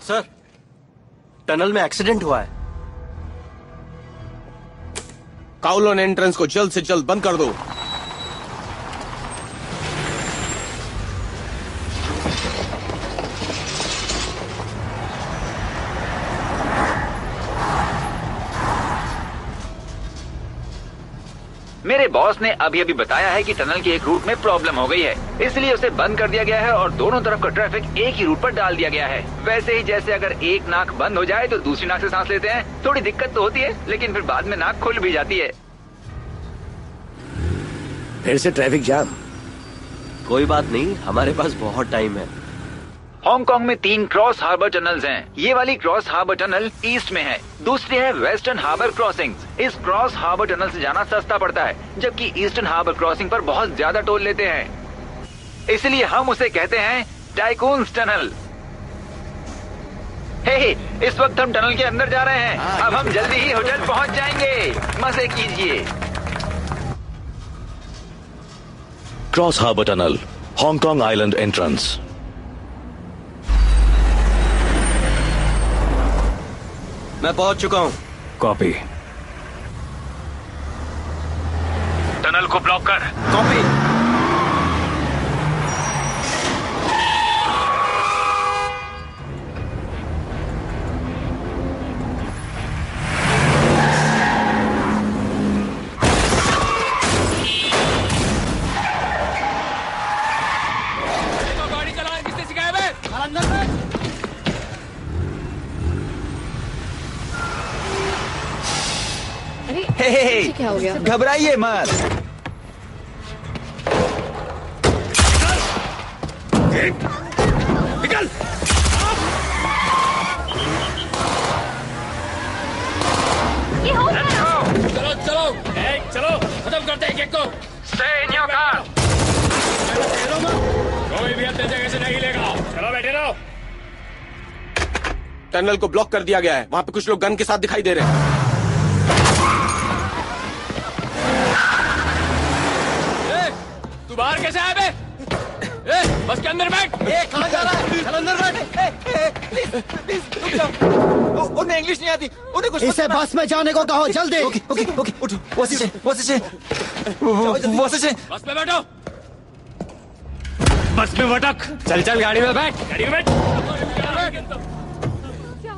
S6: Sir, tunnel में एक्सीडेंट हुआ है।
S14: काउलोन एंट्रेंस को जल्द से जल्द बंद कर दो।
S16: मेरे बॉस ने अभी अभी बताया है कि टनल के एक रूट में प्रॉब्लम हो गई है, इसलिए उसे बंद कर दिया गया है और दोनों तरफ का ट्रैफिक एक ही रूट पर डाल दिया गया है। वैसे ही जैसे अगर एक नाक बंद हो जाए तो दूसरी नाक से सांस लेते हैं, थोड़ी दिक्कत तो होती है, लेकिन फिर बाद में नाक खुल भी जाती है।
S6: फिर से ट्रैफिक जाम? कोई बात नहीं, हमारे पास बहुत टाइम है।
S16: हांगकांग में 3 क्रॉस हार्बर टनल्स हैं। ये वाली क्रॉस हार्बर टनल ईस्ट में है, दूसरी है वेस्टर्न हार्बर क्रॉसिंग। इस क्रॉस हार्बर टनल से जाना सस्ता पड़ता है, जबकि ईस्टर्न हार्बर क्रॉसिंग पर बहुत ज्यादा टोल लेते हैं, इसलिए हम उसे कहते हैं टाइकून्स टनल। हे, इस वक्त हम टनल के अंदर जा रहे हैं। अब हम जल्दी ही होटल पहुंच जाएंगे, मजे कीजिए।
S17: Cross harbour tunnel, Hong Kong island entrance.
S13: मैं पहुंच चुका हूं।
S7: कॉपी।
S5: टनल को ब्लॉक कर।
S13: कॉपी।
S4: गाड़ी चलाना किसने सिखाया बे?
S9: हे, क्या हो गया?
S16: घबराइए मत।
S4: निकल। चलो चलो चलो, खत्म करते हैं केक को।
S16: Stay in your car.
S4: कोई भी अपने जगह से नहीं लेगा। चलो बैठे रहो।
S14: टनल को ब्लॉक कर दिया गया है, वहाँ पे कुछ लोग गन के साथ दिखाई दे रहे हैं।
S4: तू बाहर कैसे आया बे? बस के अंदर बैठ।
S13: कहाँ जा रहा है? चल अंदर बैठ। प्लीज रुक जाओ। उन्हें इंग्लिश नहीं आती, उन्हें कुछ
S12: इसे बस में जाने को कहो जल्दी।
S13: ओके ओके ओके, उठो। बस
S4: में बैठो। बस में भटक।
S10: चल चल गाड़ी में बैठ।
S4: गाड़ी में बैठ।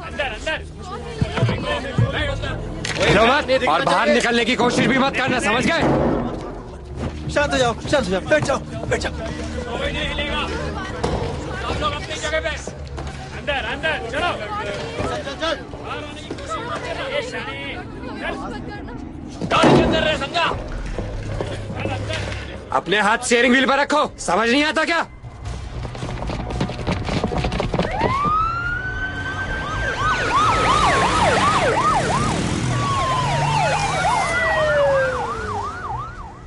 S4: अंदर अंदर।
S10: हिलो मत और बाहर निकलने की कोशिश भी मत करना, समझ गए?
S13: शांत हो जाओ, शांत हो जाओ, बैठ जाओ, बैठ जाओ।
S4: कोई नहीं हिलेगा। आप लोग अपनी जगह पे। अंदर अंदर चलो। चल चल। बाहर आने की कोशिश मत करना। ये शानी। गाड़ी के अंदर रहे, समझा?
S10: अपने हाथ स्टीयरिंग व्हील पर रखो, समझ नहीं आता क्या?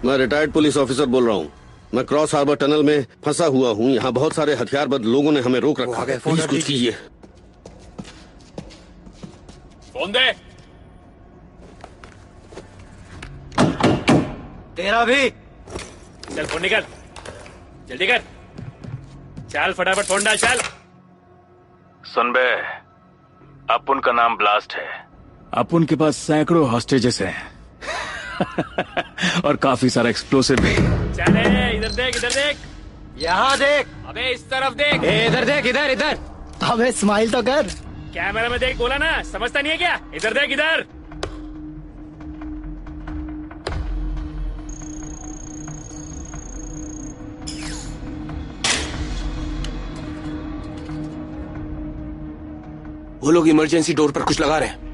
S15: मैं रिटायर्ड पुलिस ऑफिसर बोल रहा हूँ। मैं क्रॉस हार्बर टनल में फंसा हुआ हूँ। यहाँ बहुत सारे हथियारबंद लोगों ने हमें रोक रखा है। प्लीज कुछ कीजिए।
S4: फोन दे।
S13: तेरा भी।
S4: चल फोन निकल, जल्दी कर। चल फटाफट फोन डाल, चल।
S17: सुन बे, अपुन का नाम ब्लास्ट है।
S7: अपुन के पास सैकड़ों हॉस्टेजेस हैं और काफी सारा एक्सप्लोसिव भी।
S4: चल इधर देख, इधर देख।
S13: यहाँ देख।
S4: अबे इस तरफ देख।
S10: इधर देख, इधर इधर।
S12: अबे स्माइल तो कर।
S4: कैमरा में देख, बोला ना, समझता नहीं है क्या? इधर देख, इधर।
S14: वो लोग इमरजेंसी डोर पर कुछ लगा रहे हैं।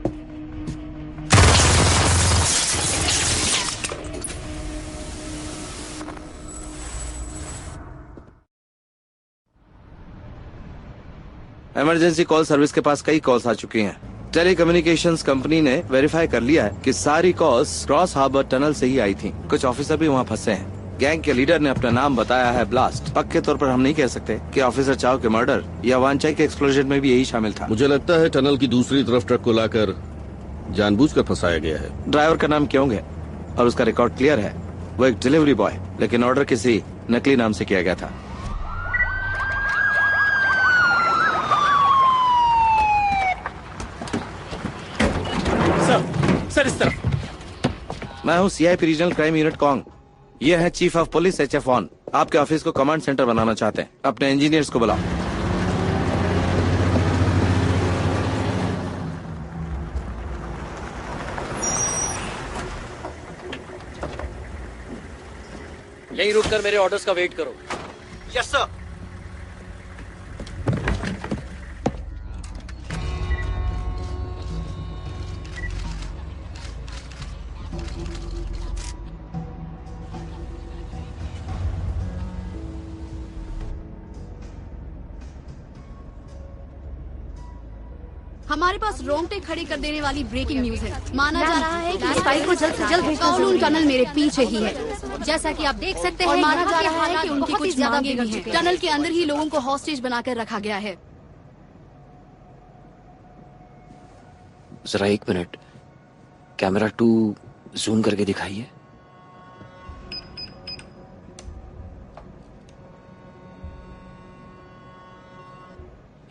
S13: इमरजेंसी कॉल सर्विस के पास कई कॉल्स आ चुकी हैं। टेलीकम्युनिकेशंस कंपनी ने वेरीफाई कर लिया है कि सारी कॉल्स क्रॉस हार्बर टनल से ही आई थी। कुछ ऑफिसर भी वहाँ फंसे हैं। गैंग के लीडर ने अपना नाम बताया है ब्लास्ट। पक्के तौर पर हम नहीं कह सकते कि ऑफिसर चाव के मर्डर या वानचाई के एक्सप्लोजन में भी यही शामिल था।
S15: मुझे लगता है टनल की दूसरी तरफ ट्रक को लाकर जानबूझकर फंसाया गया है।
S13: ड्राइवर का नाम क्यों है और उसका रिकॉर्ड क्लियर है। वो एक डिलीवरी बॉय, लेकिन ऑर्डर किसी नकली नाम से किया गया था।
S4: सर इस तरफ।
S13: मैं हूँ CIP regional crime unit Kong. ये है chief of police HF on. आपके ऑफिस को कमांड सेंटर बनाना चाहते हैं। अपने इंजीनियर्स को बुलाओ।
S2: यहीं रुककर मेरे ऑर्डर्स का वेट करो।
S13: Yes sir.
S9: हमारे पास रोंगटे खड़े कर देने वाली ब्रेकिंग न्यूज है। माना जा रहा है कि इस फाइल को जल्द से जल्द भेजना जरूरी है। टनल मेरे पीछे ही है, जैसा कि आप देख सकते हैं। और माना जा रहा है कि उनकी कुछ ज्यादा भी हैं। टनल के अंदर ही लोगों को हॉस्टेज बनाकर रखा गया है।
S2: जरा 1 मिनट, कैमरा 2 जूम करके दिखाइए।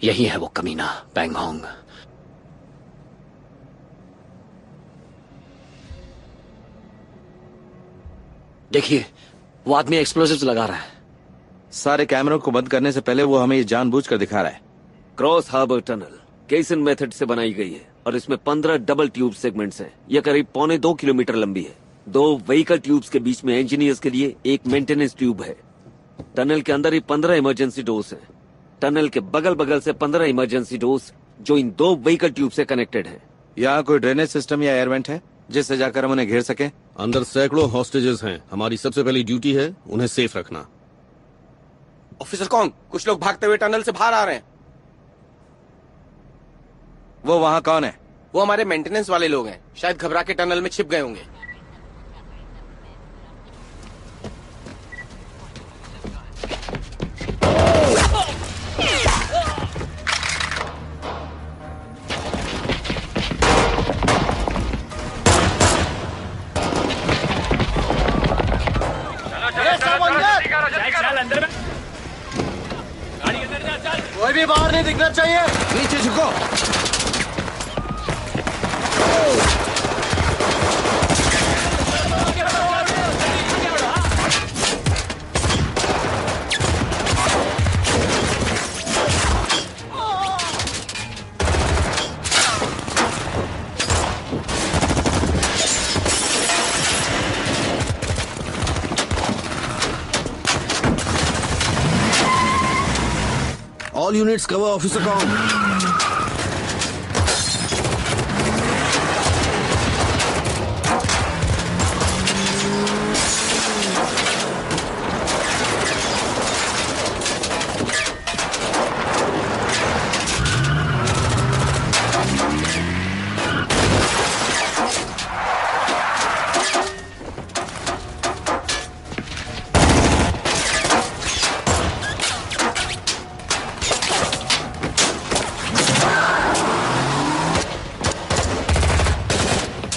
S2: यही है वो कमीना बैंगहोंग। देखिए, वो आदमी एक्सप्लोजिव्स लगा रहा है।
S13: सारे कैमरों को बंद करने से पहले वो हमें ये जानबूझकर दिखा रहा है।
S5: क्रॉस हार्बर टनल केसन मेथड से बनाई गई है और इसमें 15 डबल ट्यूब सेगमेंट्स हैं। यह करीब 1.25 किलोमीटर लंबी है। 2 व्हीकल ट्यूब्स के बीच में इंजीनियर्स के लिए एक मेंटेनेंस ट्यूब है। टनल के अंदर ही 15 इमरजेंसी डोर्स हैं। टनल के बगल बगल से 15 इमरजेंसी डोर्स जो इन 2 व्हीकल ट्यूब से कनेक्टेड है।
S13: यहाँ कोई ड्रेनेज सिस्टम या एयरवेंट है जिससे जाकर हम उन्हें घेर सके?
S15: अंदर सैकड़ों हॉस्टेजेस हैं। हमारी सबसे पहली ड्यूटी है उन्हें सेफ रखना।
S14: ऑफिसर कौन? कुछ लोग भागते हुए टनल से बाहर आ रहे हैं।
S13: वो वहाँ कौन है?
S14: वो हमारे मेंटेनेंस वाले लोग हैं। शायद घबरा के टनल में छिप गए होंगे।
S4: चल अंदर में, गाड़ी के अंदर जा। चल,
S6: कोई भी बाहर नहीं दिखना चाहिए।
S13: नीचे झुको।
S15: All units cover Officer Kong.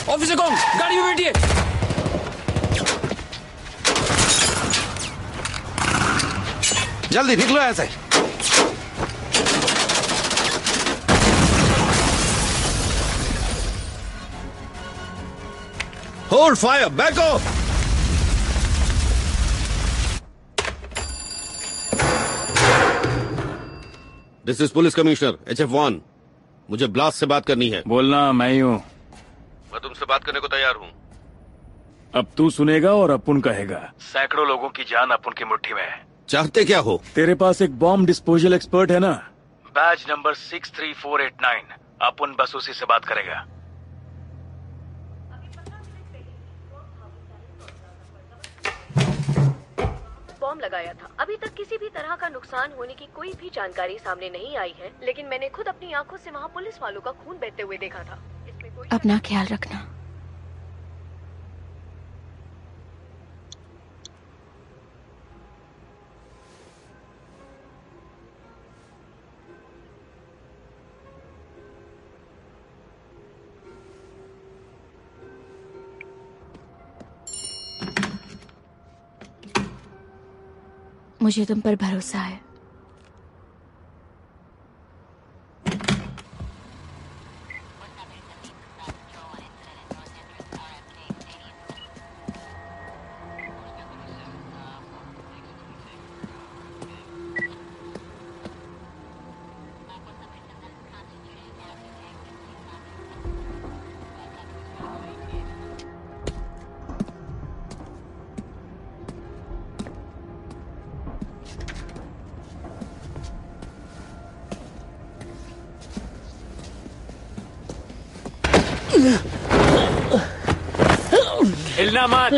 S3: Officer कौन? गाड़ी में बैठिए।
S13: जल्दी निकलो ऐसे।
S15: Hold fire! Back off! This is police commissioner HF1। मुझे ब्लास्ट से बात करनी है।
S7: बोलना, मैं ही हूँ।
S15: मैं तुमसे बात करने को तैयार हूँ।
S7: अब तू सुनेगा और अपुन कहेगा।
S17: सैकड़ों लोगों की जान अपुन की मुट्ठी में है।
S15: चाहते क्या हो?
S7: तेरे पास एक बॉम्ब डिस्पोजल एक्सपर्ट है ना?
S17: Batch number 63489। अपुन बस उसी से बात करेगा।
S18: बॉम्ब लगाया था। अभी तक किसी भी तरह का नुकसान होने की कोई भी जानकारी सामने नहीं आई है, लेकिन मैंने खुद अपनी आंखों से वहाँ पुलिस वालों का खून बहते हुए देखा था।
S8: अपना ख्याल रखना। मुझे तुम पर भरोसा है।
S4: हिलना मत।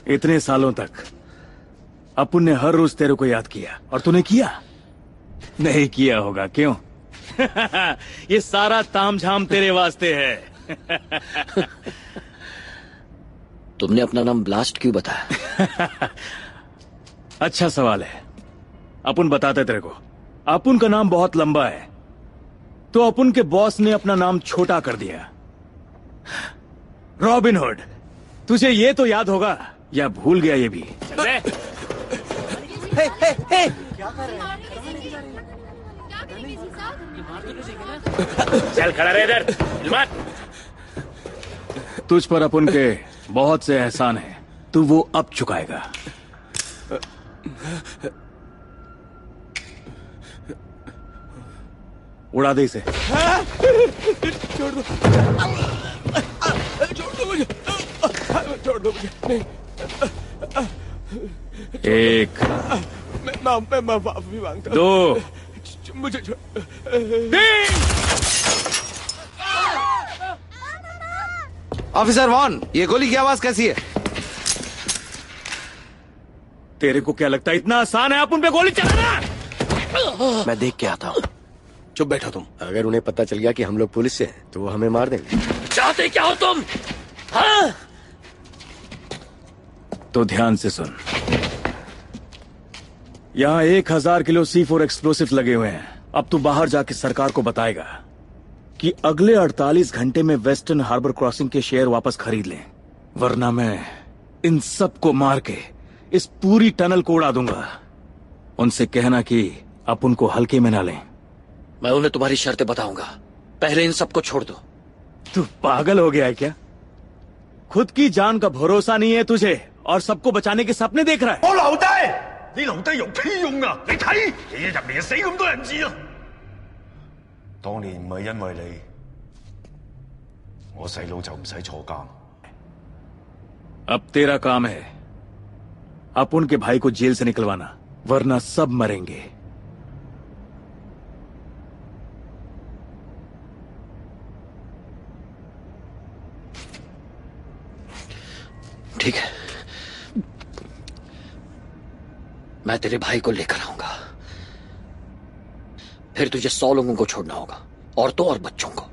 S7: इतने सालों तक अपुन ने हर रोज तेरे को याद किया और तूने किया नहीं किया होगा, क्यों? ये सारा तामझाम तेरे वास्ते है।
S2: तुमने अपना नाम ब्लास्ट क्यों बताया?
S7: अच्छा सवाल है। अपुन बताते तेरे को। अपुन का नाम बहुत लंबा है, तो अपुन के बॉस ने अपना नाम छोटा कर दिया, रॉबिन हुड। तुझे ये तो याद होगा या भूल गया ये भी?
S4: चल खड़ा रहे इधर, मत।
S7: तुझ पर अपुन के बहुत से एहसान है, तू वो अब चुकाएगा। उड़ा दे इसे।
S14: छोड़ दो, छोड़ दो मुझे। नहीं।
S7: एक,
S14: मैं माफी मांगता हूं।
S7: दो,
S14: मुझे ऑफिसर वॉन, ये गोली की आवाज कैसी है?
S7: तेरे को क्या लगता है इतना आसान है अपुन पे गोली चलाना?
S6: मैं देख के आता हूँ। चुप बैठो तुम। अगर उन्हें पता चल गया कि हम लोग पुलिस से हैं, तो वो हमें मार देंगे।
S2: चाहते क्या हो तुम? हाँ?
S7: तो ध्यान से सुन। यहाँ 1000 किलो C4 एक्सप्लोसिव लगे हुए हैं। अब तू बाहर जाके सरकार को बताएगा कि अगले 48 घंटे में वेस्टर्न हार्बर क्रॉसिंग के शेयर वापस खरीद लें, वरना मैं इन सब को मार के इस पूरी टनल को उड़ा दूंगा। उनसे कहना कि अपुन को हल्के में ना लें।
S2: मैं उन्हें तुम्हारी शर्तें बताऊंगा, पहले इन सबको छोड़ दो।
S7: तू पागल हो गया है क्या? खुद की जान का भरोसा नहीं है तुझे और सबको बचाने के सपने देख रहा है।
S19: 我留低，你留低有屁用啊？你睇，日日入嚟死咁多人質啊！當年唔係因為你，我細佬就唔使坐監。
S7: अब तेरा काम है अपुन के भाई को जेल से निकलवाना, वरना सब मरेंगे।
S2: ठीक है, मैं तेरे भाई को लेकर आऊंगा। फिर तुझे 100 लोगों को छोड़ना होगा, औरतों और बच्चों को।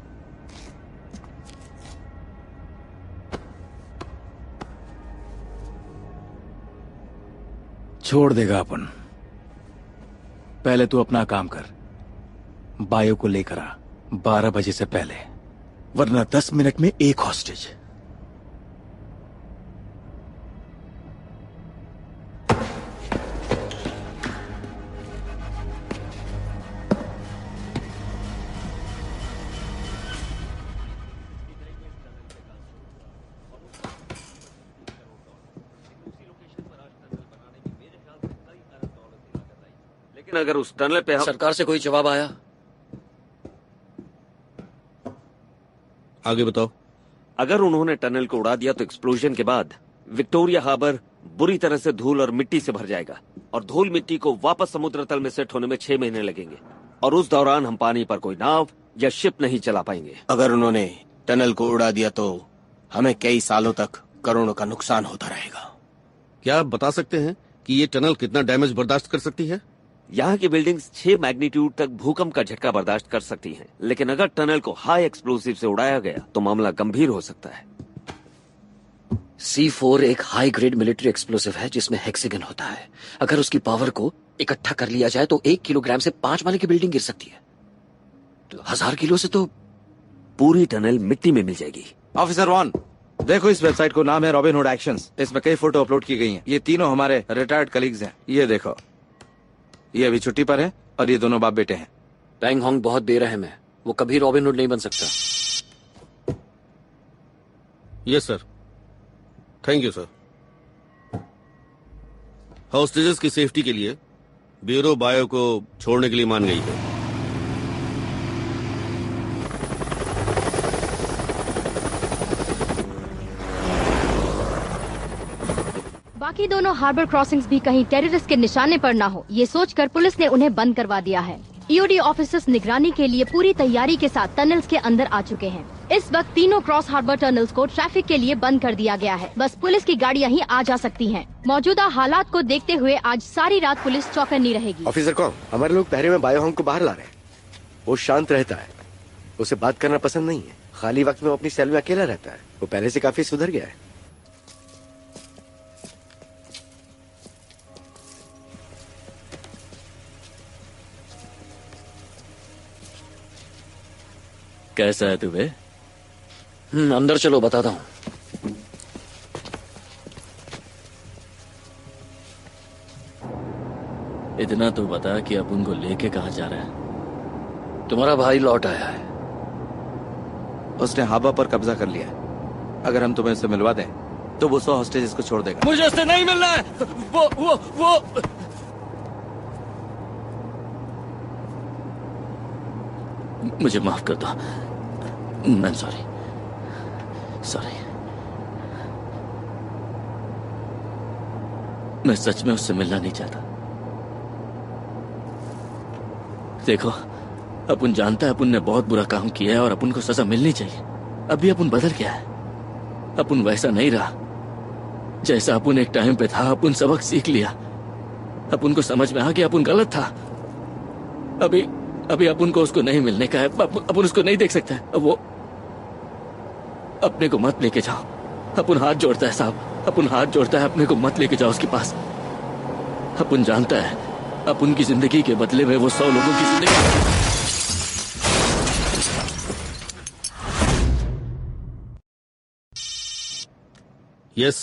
S7: छोड़ देगा अपन। पहले तू अपना काम कर, बायो को लेकर आ 12 बजे से पहले, वरना 10 मिनट में एक हॉस्टेज।
S5: लेकिन अगर उस टनल पे हम...
S2: सरकार से कोई जवाब आया?
S15: आगे बताओ।
S5: अगर उन्होंने टनल को उड़ा दिया तो एक्सप्लोजन के बाद विक्टोरिया हार्बर बुरी तरह से धूल और मिट्टी से भर जाएगा, और धूल मिट्टी को वापस समुद्र तल में सेट होने में 6 महीने लगेंगे, और उस दौरान हम पानी पर कोई नाव या शिप नहीं चला पाएंगे।
S14: अगर उन्होंने टनल को उड़ा दिया तो हमें कई सालों तक करोड़ों का नुकसान होता रहेगा।
S15: क्या आप बता सकते हैं कि ये टनल कितना डैमेज बर्दाश्त कर सकती है?
S5: यहाँ की बिल्डिंग्स 6 मैग्नीट्यूड तक भूकंप का झटका बर्दाश्त कर सकती हैं, लेकिन अगर टनल को हाई एक्सप्लोसिव से उड़ाया गया तो मामला गंभीर हो सकता है।
S2: C4 एक हाई ग्रेड मिलिट्री एक्सप्लोसिव है जिसमें हेक्सागन होता है। अगर उसकी पावर को इकट्ठा कर लिया जाए तो 1 किलोग्राम से 5 माले की बिल्डिंग गिर सकती है। तो 1000 किलो से तो
S5: पूरी टनल मिट्टी में मिल जाएगी।
S13: ऑफिसर वॉन, देखो इस वेबसाइट को नाम है रॉबिन हुड एक्शंस। इसमें कई फोटो अपलोड की गई हैं। ये तीनों हमारे रिटायर्ड कलीग्स हैं। ये देखो, ये अभी छुट्टी पर है और ये दोनों बाप बेटे हैं।
S2: पैंग होंग बहुत बेरहम है, वो कभी रॉबिन हुड नहीं बन सकता।
S15: Yes sir, thank you sir. Hostages की सेफ्टी के लिए ब्यूरो बायो को छोड़ने के लिए मान गई है।
S8: बाकी दोनों हार्बर क्रॉसिंग्स भी कहीं टेररिस्ट के निशाने पर ना हो, ये सोचकर पुलिस ने उन्हें बंद करवा दिया है।
S20: ईओडी ऑफिसर्स निगरानी के लिए पूरी तैयारी के साथ टनल्स के अंदर आ चुके हैं। इस वक्त तीनों क्रॉस हार्बर टनल्स को ट्रैफिक के लिए बंद कर दिया गया है। बस पुलिस की गाड़ियां ही आ जा सकती हैं। मौजूदा हालात को देखते हुए आज सारी रात पुलिस चौकन्नी रहेगी।
S6: ऑफिसर कौन? हमारे लोग पहरे में बायोहोंग को बाहर ला रहे हैं। वो शांत रहता है, उसे बात करना पसंद नहीं है। खाली वक्त में वो अपनी सेल में अकेला रहता है। वो पहले से काफी सुधर गया है।
S1: कैसा है तुम्हें?
S2: अंदर चलो, बताता हूँ।
S1: इतना तो बता कि अब उनको लेके कहाँ जा रहा है?
S2: तुम्हारा भाई लौट आया है।
S13: उसने हाबा पर कब्जा कर लिया है। अगर हम तुम्हें उससे मिलवा दें तो वो 100 हॉस्टेजेस को छोड़ देगा।
S1: मुझे उससे नहीं मिलना है। वो मुझे माफ कर दो। मैं सॉरी। मैं सच में उससे मिलना नहीं चाहता। देखो, अपन जानता है अपन ने बहुत बुरा काम किया है और अपन को सजा मिलनी चाहिए। अभी अपन बदल गया है। अपन वैसा नहीं रहा जैसा अपन एक टाइम पे था। अपन सबक सीख लिया। अपन को समझ में आ गया अपन गलत था। अभी अपन को उसको नहीं मिलने का है। अपन उसको नहीं देख सकता है। वो अपने को मत लेके जाओ। अपन हाथ जोड़ता है साहब, अपन हाथ जोड़ता है। अपने को मत लेके जाओ उसके पास। अपन जानता है अपन की जिंदगी के बदले में वो 100 लोगों की जिंदगी।
S15: यस।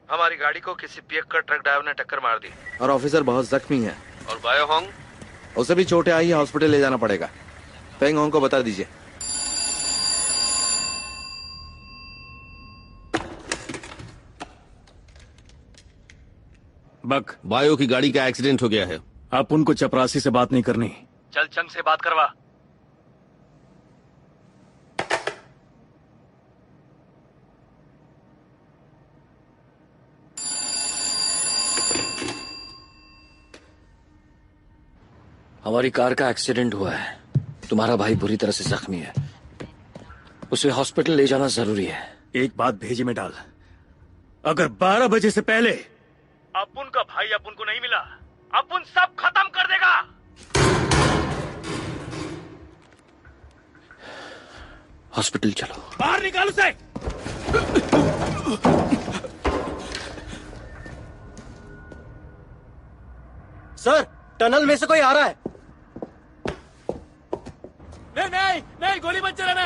S13: हमारी गाड़ी को किसी पियक्कड़ ट्रक ड्राइवर ने टक्कर मार दी और ऑफिसर बहुत जख्मी है।
S14: और बायोहोंग?
S13: उसे भी चोटें आई है, हॉस्पिटल ले जाना पड़ेगा। पेंग होंग को बता दीजिए।
S7: बक,
S15: बायो की गाड़ी का एक्सीडेंट हो गया है।
S7: आप उनको चपरासी से बात नहीं करनी।
S4: चल चंग से बात करवा।
S2: हमारी कार का एक्सीडेंट हुआ है। तुम्हारा भाई बुरी तरह से जख्मी है। उसे हॉस्पिटल ले जाना जरूरी है।
S7: एक बात भेजे में डाल, अगर 12 बजे से पहले अपुन का भाई अपुन को नहीं मिला, अपुन सब खत्म कर देगा।
S2: हॉस्पिटल चलो।
S7: बाहर निकाल उसे।
S6: सर, टनल में से कोई आ रहा है।
S4: नहीं, गोली मत चलाना।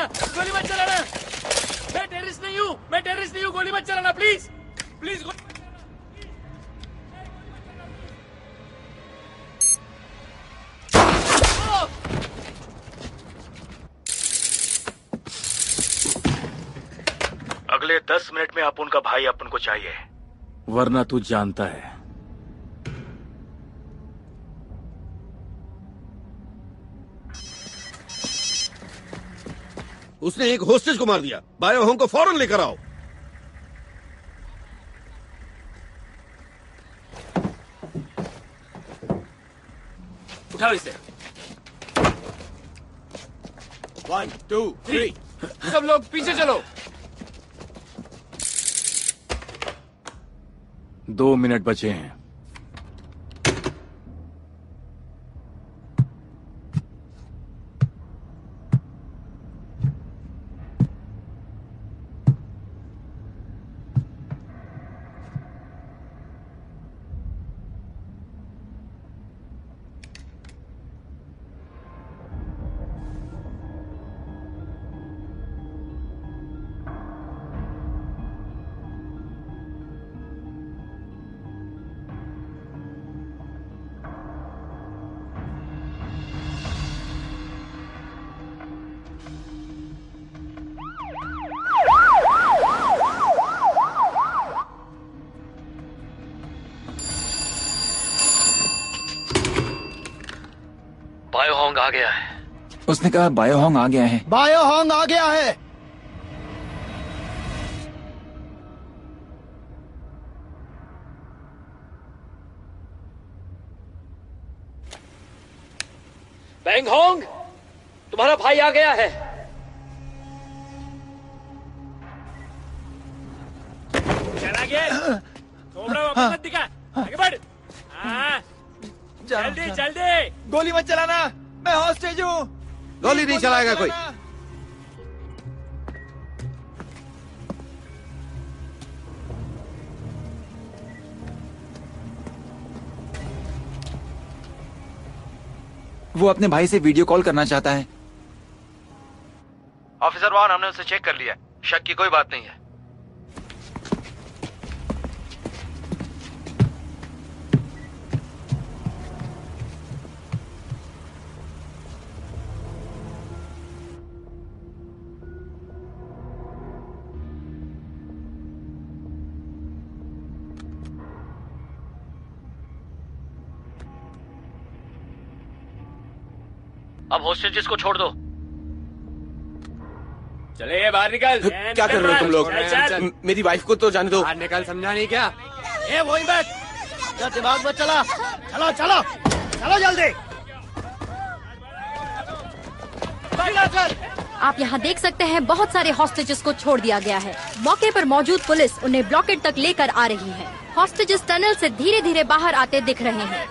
S4: मैं टेररिस्ट नहीं हूँ। गोली मत चलाना प्लीज।
S7: अगले 10 मिनट में अपुन का भाई अपन को चाहिए, वरना तू जानता है।
S15: उसने एक होस्टेज को मार दिया। बायोहोंग को फौरन लेकर आओ।
S4: उठाओ इसे।
S14: 1, 2, 3।
S4: सब लोग पीछे चलो।
S7: 2 मिनट बचे हैं।
S2: बायोहोंग आ गया है।
S10: उसने कहा बायोहोंग आ गया है।
S12: बायोहोंग आ गया है।
S2: बैंग होंग, तुम्हारा भाई आ गया है।
S4: चला गया, छोड़ा वापस मत दिखा, आगे बढ़। हाँ, जल्दी जल्दी।
S13: गोली मत चलाना, मैं हॉस्टेज हूँ। गोली नहीं चलाएगा कोई।
S21: वो अपने भाई से वीडियो कॉल करना चाहता है।
S2: ऑफिसर वाहन हमने उसे चेक कर लिया, शक की कोई बात नहीं है। अब होस्टेजेस को छोड़ दो।
S4: चले ये बाहर निकल।
S14: क्या कर रहे हो तुम लोग? मेरी वाइफ को तो जाने दो।
S3: बाहर निकल, समझा नहीं क्या?
S12: ए वही बैठ, दिमाग मत चला। चलो चलो चलो जल्दी।
S20: आप यहाँ देख सकते हैं बहुत सारे हॉस्टेजेस को छोड़ दिया गया है। मौके पर मौजूद पुलिस उन्हें ब्लॉकेट तक लेकर आ रही है। हॉस्टेजेस टनल से धीरे धीरे बाहर आते दिख रहे हैं।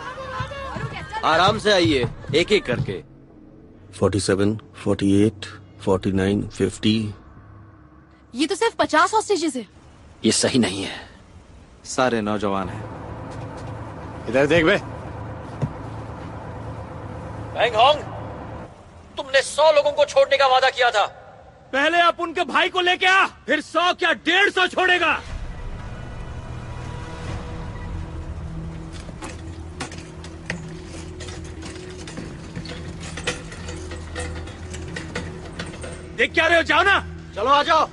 S5: आराम से आइए, एक एक करके।
S15: 47, 48, 49, 50।
S9: ये तो सिर्फ 50 हॉस्टेजेस है।
S2: ये सही नहीं है।
S13: सारे नौजवान हैं।
S14: इधर देख बे।
S2: बैंग होंग, तुमने 100 लोगों को छोड़ने का वादा किया था।
S7: पहले आप उनके भाई को लेके आ, फिर 100 क्या 150 छोड़ेगा। देख क्या रहे हो, जाओ ना।
S12: चलो आ जाओ।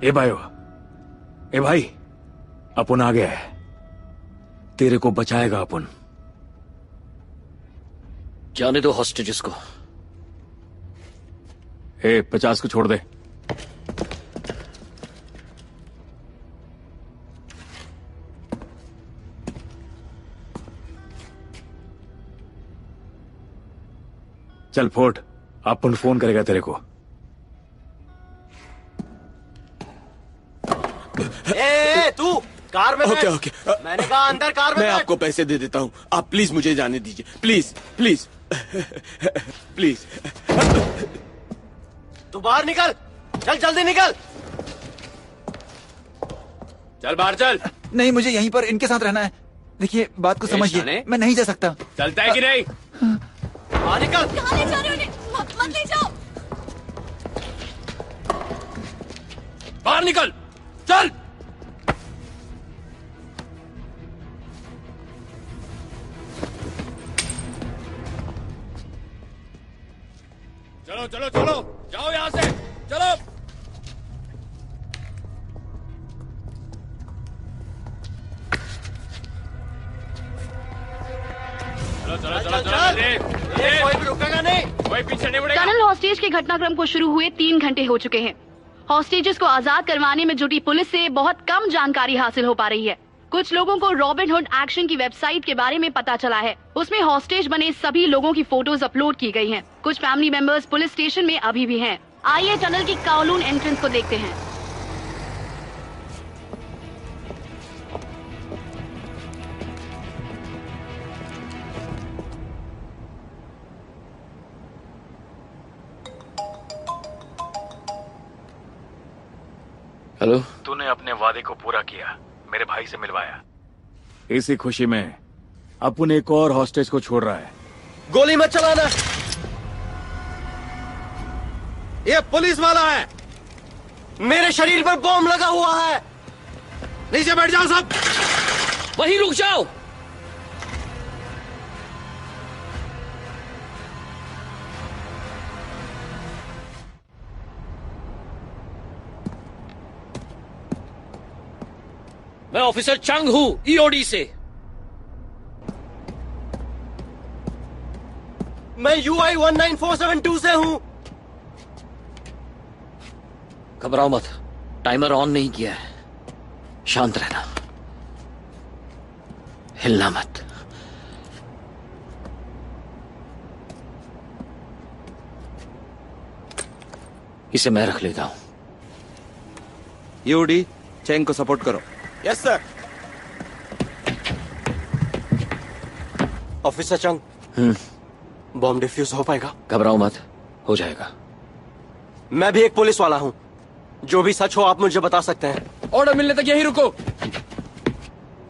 S7: ए भाई, अपन आ गया है। तेरे को बचाएगा अपन।
S2: जाने दो हॉस्टेजेस को।
S7: 50 को छोड़ दे। चल फोर्ट, अपन फोन करेगा तेरे को।
S12: ए तू कार में बैठ।
S14: ओके।
S12: मैंने कहा अंदर कार में
S14: मैं
S12: बैठ।
S14: आपको पैसे दे देता हूँ, आप प्लीज मुझे जाने दीजिए। Please please please.
S12: तू बाहर निकल, चल जल्दी निकल।
S4: चल बाहर चल।
S21: नहीं, मुझे यहीं पर इनके साथ रहना है। देखिए, बात को समझिए, मैं नहीं जा सकता।
S4: चलता है कि नहीं?
S12: बाहर निकल।
S9: कहाँ ले जा रहे हो उन्हें? मत ले जाओ।
S4: बाहर निकल, चल। चलो चलो चलो, जाओ यहाँ से, चलो। चलो चलो चलो,
S12: कोई भी रुकेगा नहीं,
S4: कोई पीछे नहीं मुड़ेगा।
S9: टनल हॉस्टेज के घटनाक्रम को शुरू हुए 3 घंटे हो चुके हैं। हॉस्टेजेस को आजाद करवाने में जुटी पुलिस से बहुत कम जानकारी हासिल हो पा रही है। कुछ लोगों को रॉबिन हुड एक्शन की वेबसाइट के बारे में पता चला है। उसमें हॉस्टेज बने सभी लोगों की फोटोज अपलोड की गई हैं। कुछ फैमिली मेंबर्स पुलिस स्टेशन में अभी भी हैं। आइए टनल की काउलून एंट्रेंस को देखते हैं।
S1: हेलो।
S17: तूने अपने वादे को पूरा किया, मेरे भाई से मिलवाया।
S7: इसी खुशी में अपन एक और हॉस्टेज को छोड़ रहा है।
S14: गोली मत चलाना, ये पुलिस वाला है।
S12: मेरे शरीर पर बॉम्ब लगा हुआ है।
S14: नीचे बैठ जाओ सब।
S2: वहीं रुक जाओ। मैं ऑफिसर चंग हूं, ईओडी से।
S12: मैं UI 19472 से हूं।
S2: घबराओ मत, टाइमर ऑन नहीं किया है। शांत रहना, हिलना मत। इसे मैं रख लेता हूं।
S13: यूडी, चेंग को सपोर्ट करो।
S6: Yes sir. ऑफिसर चंग, बॉम्ब डिफ्यूज हो पाएगा?
S2: घबराओ मत, हो जाएगा।
S6: मैं भी एक पुलिस वाला हूं। जो भी सच हो आप मुझे बता सकते हैं।
S3: ऑर्डर मिलने तक यहीं रुको।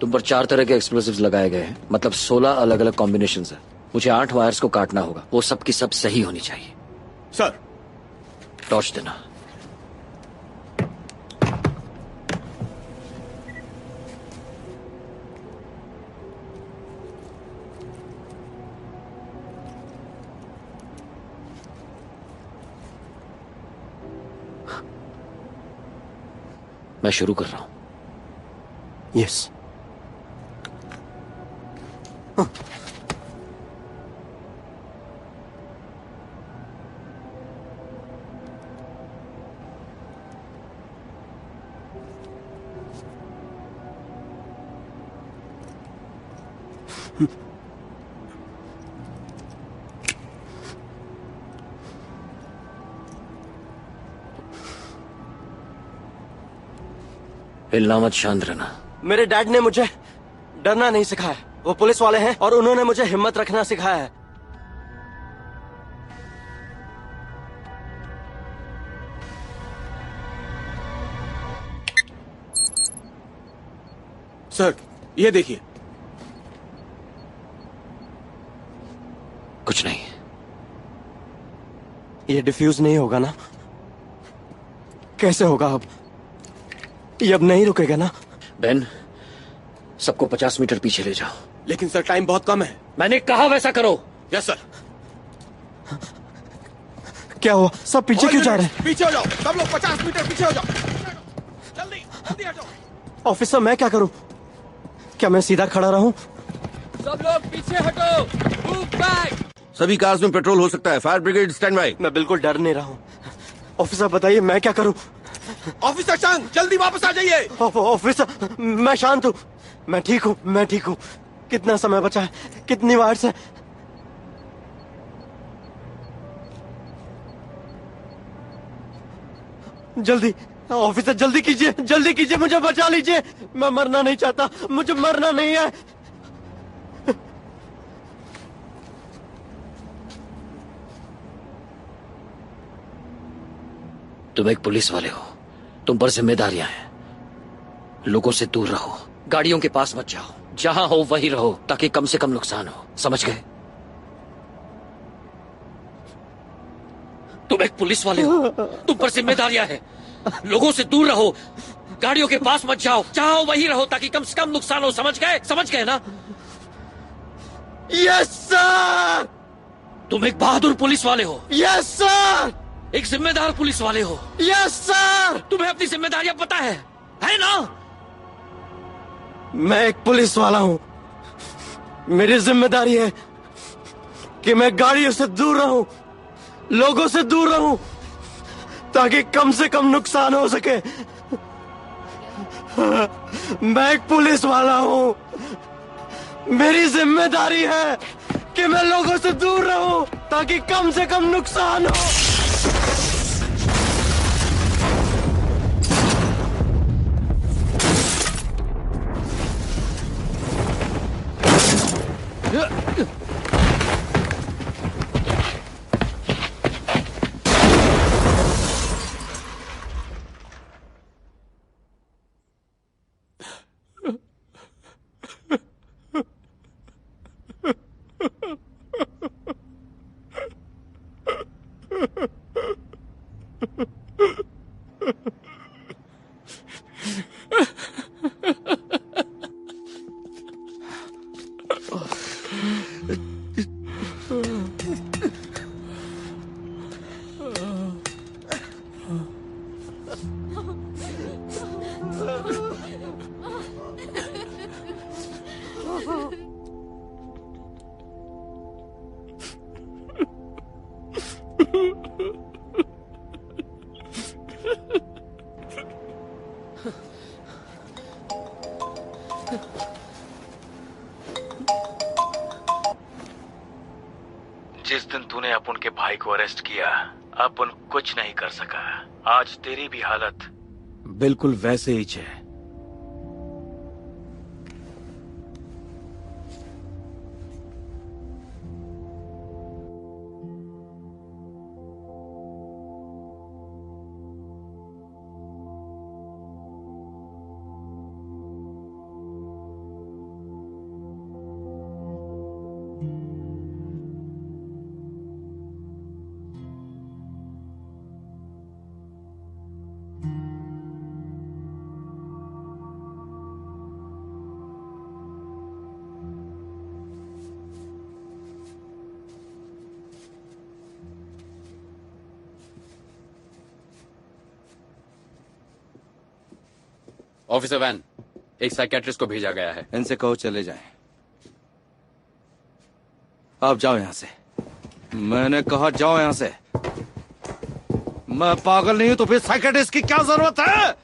S2: तुम पर 4 तरह के एक्सप्लोसिव्स लगाए गए हैं, मतलब 16 अलग अलग कॉम्बिनेशन है। मुझे 8 वायर्स को काटना होगा, वो सब की सब सही होनी चाहिए।
S6: सर।
S2: टॉर्च देना। मैं शुरू कर रहा हूं।
S6: यस।
S2: हिलना मत, शांत रहना।
S6: मेरे डैड ने मुझे डरना नहीं सिखाया। वो पुलिस वाले हैं और उन्होंने मुझे हिम्मत रखना सिखाया है।
S14: सर, ये देखिए।
S2: कुछ नहीं।
S6: ये डिफ्यूज नहीं होगा ना? कैसे होगा अब? ये अब नहीं रुकेगा ना?
S2: बेन, सबको 50 मीटर पीछे ले जाओ।
S14: लेकिन सर टाइम बहुत कम है।
S2: मैंने कहा वैसा करो।
S14: Yes sir.
S6: क्या हुआ? सब पीछे क्यों जा रहे हैं?
S14: पीछे हो जाओ, सब लोग 50 मीटर पीछे हो जाओ। जल्दी जल्दी हटो।
S6: ऑफिसर, मैं क्या करूं? क्या मैं सीधा खड़ा रहूं?
S3: सब लोग पीछे हटो। Move back.
S15: सभी कार्स में पेट्रोल हो सकता है। Fire brigade stand by.
S6: मैं बिल्कुल डर नहीं रहा हूं। ऑफिसर बताइए मैं क्या करूं?
S14: ऑफिसर चंग, जल्दी वापस आ जाइए।
S6: ऑफिसर, मैं शांत हूं। मैं ठीक हूं, मैं ठीक हूं। कितना समय बचा है? कितनी वार्ड्स है? जल्दी ऑफिसर, जल्दी कीजिए, जल्दी कीजिए, मुझे बचा लीजिए। मैं मरना नहीं चाहता, मुझे मरना नहीं है।
S2: तुम एक पुलिस वाले हो, तुम पर जिम्मेदारियां हैं। लोगों से दूर रहो, गाड़ियों के पास मत जाओ, जहां हो वहीं रहो ताकि कम से कम नुकसान हो। समझ गए? तुम एक पुलिस वाले हो, तुम पर जिम्मेदारियां हैं। लोगों से दूर रहो, गाड़ियों के पास मत जाओ, जहां हो वहीं रहो ताकि कम से कम नुकसान हो। समझ गए? समझ गए ना?
S6: Yes sir.
S2: तुम एक बहादुर पुलिस वाले हो।
S6: Yes sir.
S2: एक जिम्मेदार पुलिस वाले हो।
S6: Yes sir.
S2: तुम्हें अपनी जिम्मेदारियां पता है ना?
S6: मैं एक पुलिस वाला हूं। मेरी जिम्मेदारी है कि मैं गाड़ियों से दूर रहूं, लोगों से दूर रहूं ताकि कम से कम नुकसान हो सके। मैं एक पुलिस वाला हूं। मेरी जिम्मेदारी है कि मैं लोगों से दूर रहूं ताकि कम से कम नुकसान हो।
S17: जिस दिन तूने अपुन के भाई को अरेस्ट किया, अपुन कुछ नहीं कर सका। आज तेरी भी हालत
S7: बिल्कुल वैसे ही है।
S3: ऑफिसर वैन, एक साइकेट्रिस्ट को भेजा गया है।
S21: इनसे कहो चले जाएं। आप जाओ यहां से। मैंने कहा जाओ यहां से। मैं पागल नहीं हूं तो फिर साइकेट्रिस्ट की क्या जरूरत है?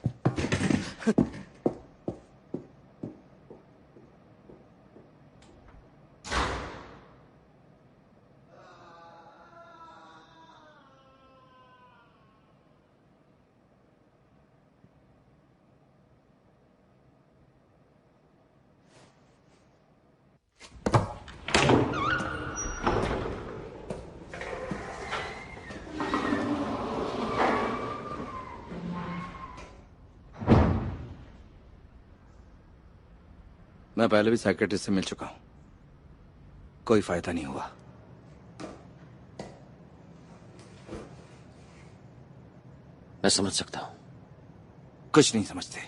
S21: मैं पहले भी साइकेट्रिस्ट से मिल चुका हूं, कोई फायदा नहीं हुआ।
S2: मैं समझ सकता हूं।
S21: कुछ नहीं समझते।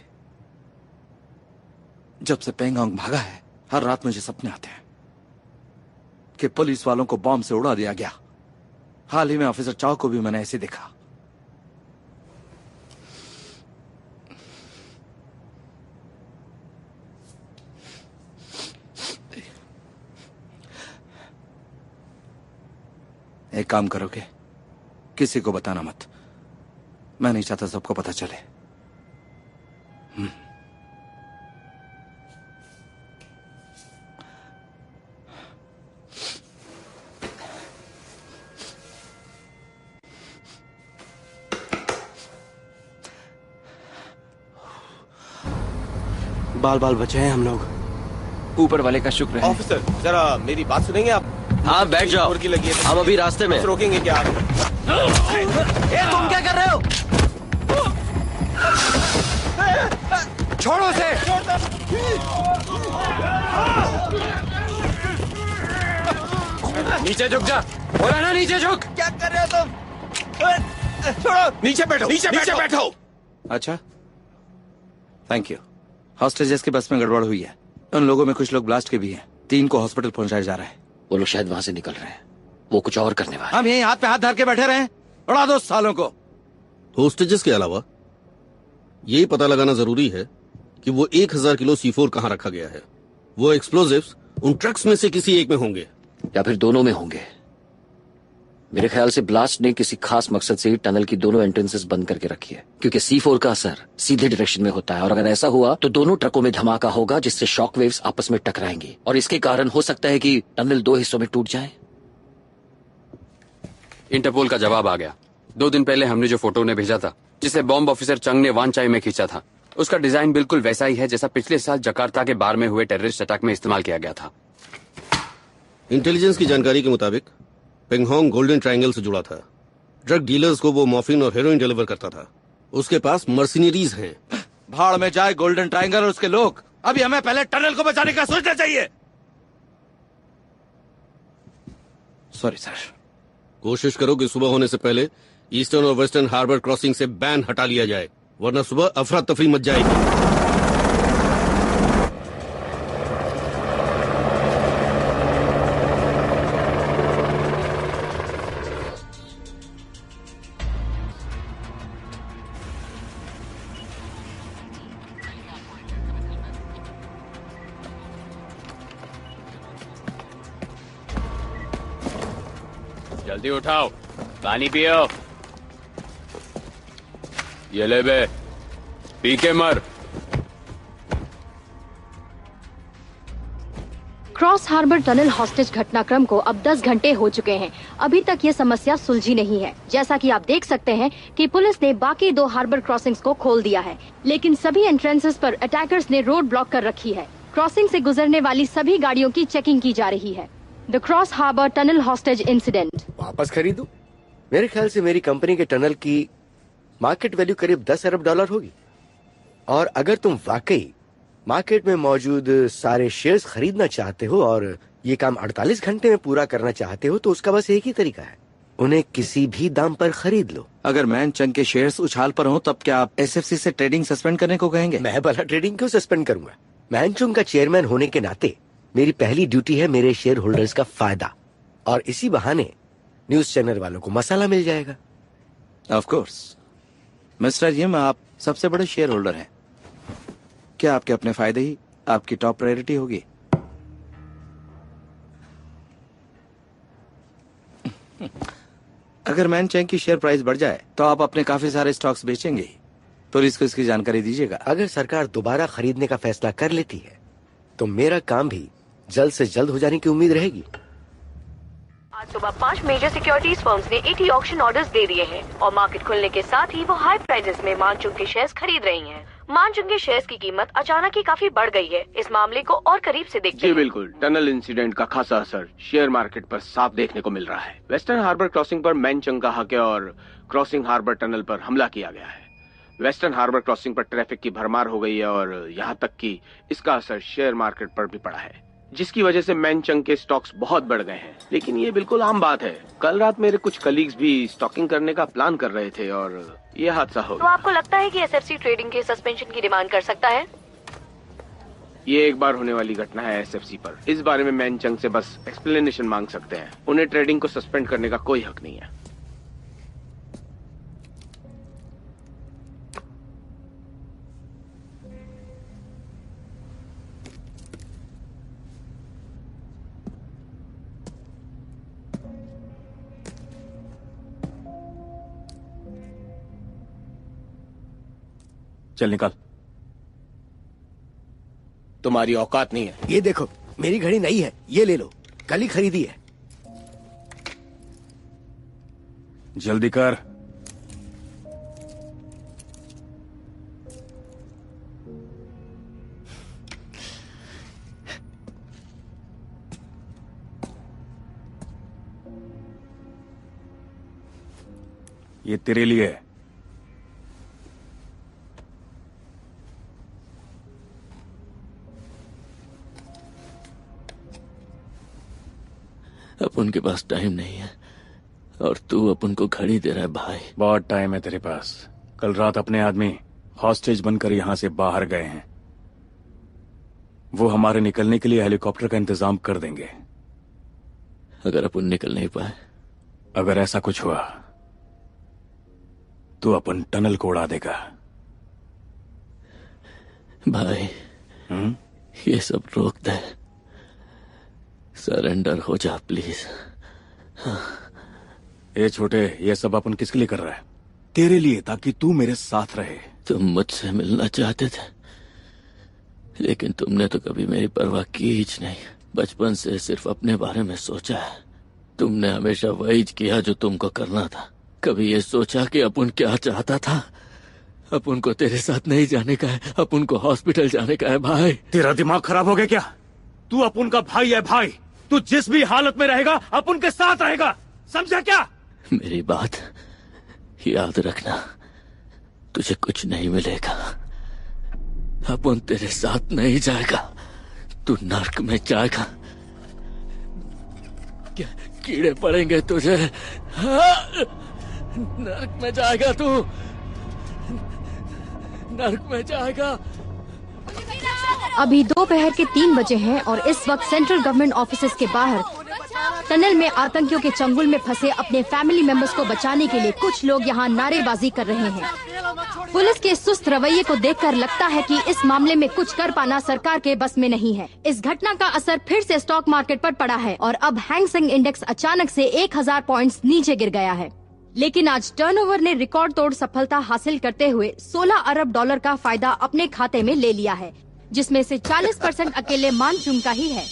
S21: जब से पेंगोंग भागा है, हर रात मुझे सपने आते हैं कि पुलिस वालों को बॉम्ब से उड़ा दिया गया। हाल ही में ऑफिसर चाओ को भी मैंने ऐसे देखा। एक काम करोगे, किसी को बताना मत। मैं नहीं चाहता सबको पता चले।
S6: बाल बाल बचे हैं हम लोग।
S21: ऊपर वाले का शुक्र है।
S14: ऑफिसर जरा मेरी बात सुनेंगे आप?
S6: हाँ बैठ जाओ।
S14: की लगी है।
S6: हम अभी रास्ते में।
S14: रोकेंगे क्या?
S21: तुम क्या कर रहे हो? छोड़ो उसे।
S10: नीचे झुक जा। बोला ना नीचे झुक।
S14: क्या कर रहे हो तुम? छोड़ो।
S6: नीचे बैठो।
S14: नीचे बैठो।
S21: अच्छा, थैंक यू। हॉस्टेजेस की बस में गड़बड़ हुई है। उन लोगों में कुछ लोग ब्लास्ट के भी हैं। 3 को हॉस्पिटल पहुंचाया जा रहा है।
S2: वो लोग शायद वहां से निकल रहे हैं। वो कुछ और करने वाले।
S21: हम यहीं हाथ पे हाथ धर के बैठे रहे। उड़ा दो सालों को।
S15: होस्टेजेस के अलावा ये पता लगाना जरूरी है कि वो 1000 किलो C4 कहां रखा गया है। वो एक्सप्लोजिव्स उन ट्रक्स में से किसी एक में होंगे
S2: या फिर दोनों में होंगे। मेरे ख्याल से ब्लास्ट ने किसी खास मकसद से ही टनल की दोनों एंट्रेंसेस बंद करके रखी है, क्योंकि C4 का असर सीधे डायरेक्शन में होता है और अगर ऐसा हुआ तो दोनों ट्रकों में धमाका होगा जिससे शॉक वेव्स आपस में टकराएंगी और इसके कारण हो सकता है कि टनल 2 हिस्सों में टूट जाए।
S3: इंटरपोल का जवाब आ गया। 2 दिन पहले हमने जो फोटो उन्हें भेजा था, जिसे बॉम्ब ऑफिसर चंग ने वानचाई में खींचा था, उसका डिजाइन बिल्कुल वैसा ही है जैसा पिछले साल जकार्ता के बार में हुए टेररिस्ट अटैक में इस्तेमाल किया गया था।
S15: इंटेलिजेंस की जानकारी के मुताबिक पेंगोंग गोल्डन ट्रायंगल से जुड़ा था। ड्रग डीलर्स को वो मॉर्फिन और हेरोइन डिलीवर करता था। उसके पास मर्सिनरीज हैं।
S21: भाड़ में जाए गोल्डन ट्रायंगल और उसके लोग। अभी हमें पहले टनल को बचाने का सोचना चाहिए। Sorry sir.
S15: कोशिश करो कि सुबह होने से पहले ईस्टर्न और वेस्टर्न हार्बर क्रॉसिंग से बैन हटा लिया जाए, वरना सुबह अफरा तफरी मच जाएगी।
S10: जल्दी उठाओ, पानी पियो। ये ले बे, पी के मर।
S20: क्रॉस हार्बर टनल हॉस्टेज घटनाक्रम को अब 10 घंटे हो चुके हैं। अभी तक ये समस्या सुलझी नहीं है। जैसा कि आप देख सकते हैं कि पुलिस ने बाकी 2 हार्बर क्रॉसिंग्स को खोल दिया है, लेकिन सभी एंट्रेंसेस पर अटैकर्स ने रोड ब्लॉक कर रखी है। क्रॉसिंग से गुजरने वाली सभी गाड़ियों की चेकिंग की जा रही है। The cross harbour tunnel hostage incident.
S11: वापस खरीदूं? मेरे ख्याल से मेरी कंपनी के टनल की मार्केट वैल्यू करीब 10 अरब डॉलर होगी, और अगर तुम वाकई मार्केट में मौजूद सारे शेयर्स खरीदना चाहते हो और ये काम 48 घंटे में पूरा करना चाहते हो, तो उसका बस एक ही तरीका है, उन्हें किसी भी दाम पर खरीद लो।
S21: अगर मैन चंग के शेयर्स उछाल पर हो, तब क्या आप एसएफसी से ट्रेडिंग सस्पेंड करने को कहेंगे?
S11: मैं भला ट्रेडिंग क्यों सस्पेंड करूंगा? मैन चंग का चेयरमैन होने के नाते मेरी पहली ड्यूटी है मेरे शेयर होल्डर्स का फायदा, और इसी बहाने न्यूज चैनल वालों को मसाला मिल जाएगा।
S21: ऑफ कोर्स मिस्टर यिम, आप सबसे बड़े शेयर होल्डर हैं। क्या आपके अपने फायदे ही आपकी टॉप प्रायोरिटी होगी? अगर मैन चैंग की शेयर प्राइस बढ़ जाए तो आप अपने काफी सारे स्टॉक्स बेचेंगे ही। पुलिस को इसकी जानकारी दीजिएगा।
S11: अगर सरकार दोबारा खरीदने का फैसला कर लेती है तो मेरा काम भी जल्द से जल्द हो जाने की उम्मीद रहेगी।
S18: आज सुबह 5 मेजर सिक्योरिटीज फर्म्स ने 80 ऑक्शन ऑर्डर्स दे दिए हैं और मार्केट खुलने के साथ ही वो हाई प्राइसेस में मानचुंग के शेयर्स खरीद रही हैं। मानचुंग के शेयर्स की कीमत अचानक ही काफी बढ़ गई है। इस मामले को और करीब से देखते
S14: जी
S11: हैं।
S14: बिल्कुल, टनल इंसिडेंट का खासा असर शेयर मार्केट पर साफ देखने को मिल रहा है। वेस्टर्न हार्बर क्रॉसिंग पर मैनचंग का हक है और क्रॉसिंग हार्बर टनल पर हमला किया गया है। वेस्टर्न हार्बर क्रॉसिंग पर ट्रैफिक की भरमार हो गई है और यहाँ तक कि इसका असर शेयर मार्केट पर भी पड़ा है, जिसकी वजह से मैनचंग के स्टॉक्स बहुत बढ़ गए हैं। लेकिन ये बिल्कुल आम बात है। कल रात मेरे कुछ कलीग्स भी स्टॉकिंग करने का प्लान कर रहे थे और ये हादसा हो
S18: तो
S14: गया।
S18: आपको लगता है कि एसएफसी ट्रेडिंग के सस्पेंशन की डिमांड कर सकता है?
S14: ये एक बार होने वाली घटना है एसएफसी पर। इस बारे में मैनचंग से बस एक्सप्लेनेशन मांग सकते हैं। उन्हें ट्रेडिंग को सस्पेंड करने का कोई हक नहीं है।
S7: चल निकाल।
S11: तुम्हारी औकात नहीं है। ये देखो, मेरी घड़ी नई है, ये ले लो, कल ही खरीदी है।
S7: जल्दी कर। ये तेरे लिए है।
S1: अपन के पास टाइम नहीं है और तू अपन को घड़ी दे रहा है भाई।
S7: बहुत टाइम है तेरे पास। कल रात अपने आदमी हॉस्टेज बनकर यहां से बाहर गए हैं। वो हमारे निकलने के लिए हेलीकॉप्टर का इंतजाम कर देंगे।
S1: अगर अपन निकल नहीं पाए,
S7: अगर ऐसा कुछ हुआ तो अपन टनल को उड़ा देगा।
S1: भाई ये सब रोक दे। सरेंडर हो जा प्लीज।
S7: ए छोटे, ये सब अपन किसके लिए कर रहा है? तेरे लिए, ताकि तू मेरे साथ रहे।
S1: तुम मुझसे मिलना चाहते थे, लेकिन तुमने तो कभी मेरी परवाह की ही नहीं। बचपन से सिर्फ अपने बारे में सोचा है। तुमने हमेशा वही किया जो तुमको करना था। कभी ये सोचा कि अपन क्या चाहता था? अपन को तेरे साथ नहीं जाने का है, अपन को हॉस्पिटल जाने का है। भाई
S7: तेरा दिमाग खराब हो गया क्या? तू अपन का भाई है भाई। तू जिस भी हालत में रहेगा अपन के साथ रहेगा, समझा क्या?
S1: मेरी बात याद रखना, तुझे कुछ नहीं मिलेगा। अपन तेरे साथ नहीं जाएगा, तू नर्क में जाएगा। कीड़े पड़ेंगे तुझे। नर्क में जाएगा तू, नर्क में जाएगा।
S20: अभी दोपहर के 3 बजे हैं और इस वक्त सेंट्रल गवर्नमेंट ऑफिसेज के बाहर टनल में आतंकियों के चंगुल में फंसे अपने फैमिली मेंबर्स को बचाने के लिए कुछ लोग यहाँ नारेबाजी कर रहे हैं। पुलिस के सुस्त रवैये को देखकर लगता है कि इस मामले में कुछ कर पाना सरकार के बस में नहीं है। इस घटना का असर फिर से स्टॉक मार्केट पर पड़ा है और अब हैंग सेंग इंडेक्स अचानक से 1000 पॉइंट्स नीचे गिर गया है। लेकिन आज टर्नओवर ने रिकॉर्ड तोड़ सफलता हासिल करते हुए 16 अरब डॉलर का फायदा अपने खाते में ले लिया है, जिसमें से 40% अकेले मानचुंग का ही है।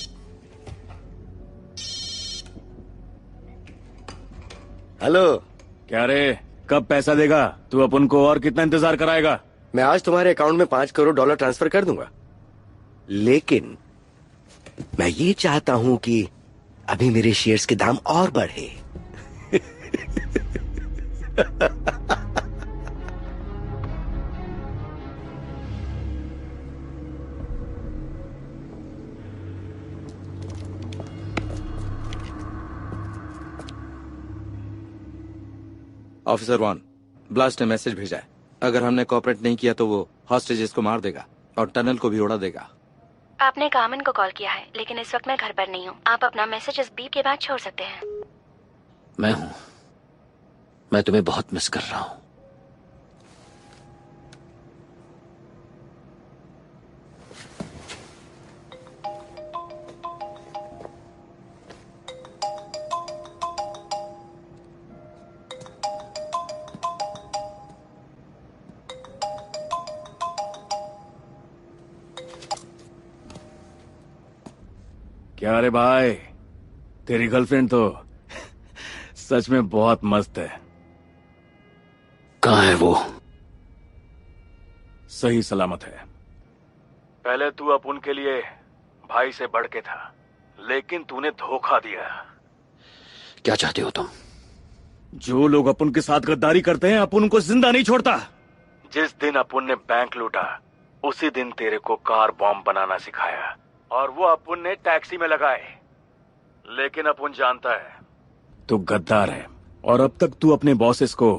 S11: हेलो।
S7: क्या रे, कब पैसा देगा? तू अपन को और कितना इंतजार कराएगा?
S11: मैं आज तुम्हारे अकाउंट में $5 करोड़ ट्रांसफर कर दूंगा, लेकिन मैं ये चाहता हूं कि अभी मेरे शेयर्स के दाम और बढ़े।
S21: ऑफिसर 1, ब्लास्ट ने मैसेज भेजा है। अगर हमने कोऑपरेट नहीं किया तो वो हॉस्टेजेस को मार देगा और टनल को भी उड़ा देगा।
S8: आपने कामन को कॉल किया है, लेकिन इस वक्त मैं घर पर नहीं हूँ। आप अपना मैसेज इस बीप के बाद छोड़ सकते हैं।
S2: मैं हूं। मैं तुम्हें बहुत मिस कर रहा हूं।
S7: क्या रे भाई, तेरी गर्लफ्रेंड तो सच में बहुत मस्त है।
S2: कहाँ है वो?
S7: सही सलामत है।
S17: पहले तू अपुन के लिए भाई से बढ़ के था, लेकिन तूने धोखा दिया।
S2: क्या चाहते हो तुम?
S7: जो लोग अपुन के साथ गद्दारी करते हैं, अपुन उनको जिंदा नहीं छोड़ता।
S17: जिस दिन अपुन ने बैंक लूटा, उसी दिन तेरे को कार बॉम्ब बनाना सिखाया, और वो अपुन ने टैक्सी में लगाए। लेकिन अपुन जानता है
S7: तू गद्दार है, और अब तक तू अपने बॉसेस को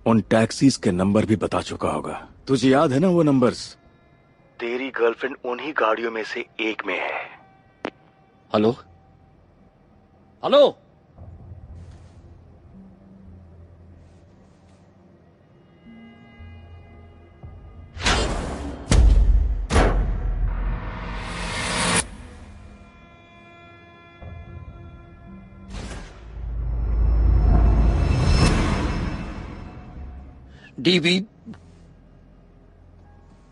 S7: उन टैक्सीज के नंबर भी बता चुका होगा। तुझे याद है ना वो नंबर्स?
S17: तेरी गर्लफ्रेंड उन्हीं गाड़ियों में से एक में है।
S2: Hello hello, DB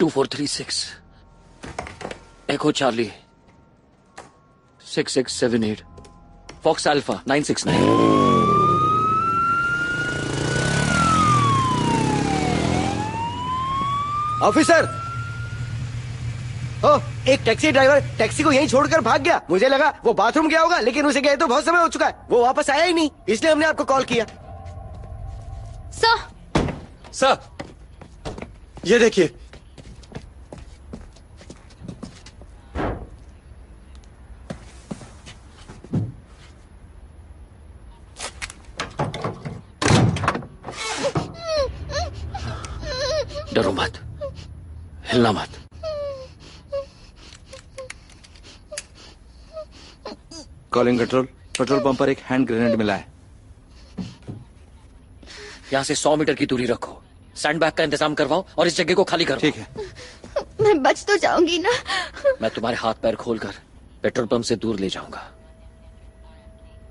S2: 2436 Echo Charlie 6678 Fox Alpha 969।
S11: Officer, oh, एक टैक्सी ड्राइवर टैक्सी को यहीं छोड़कर भाग गया। मुझे लगा वो बाथरूम गया होगा, लेकिन उसे गए तो बहुत समय हो चुका है। वो वापस आया ही नहीं, इसलिए हमने आपको कॉल किया।
S21: सर, ये देखिए।
S2: डरो मत, हिलना मत।
S21: कॉलिंग कंट्रोल, पेट्रोल पंप पर एक हैंड ग्रेनेड मिला है।
S2: यहां से 100 मीटर की दूरी रखो, सैंडबैग का इंतजाम करवाओ और इस जगह को खाली करो।
S21: ठीक है।
S8: मैं बच तो जाऊंगी ना?
S2: मैं तुम्हारे हाथ पैर खोलकर पेट्रोल पंप से दूर ले जाऊंगा।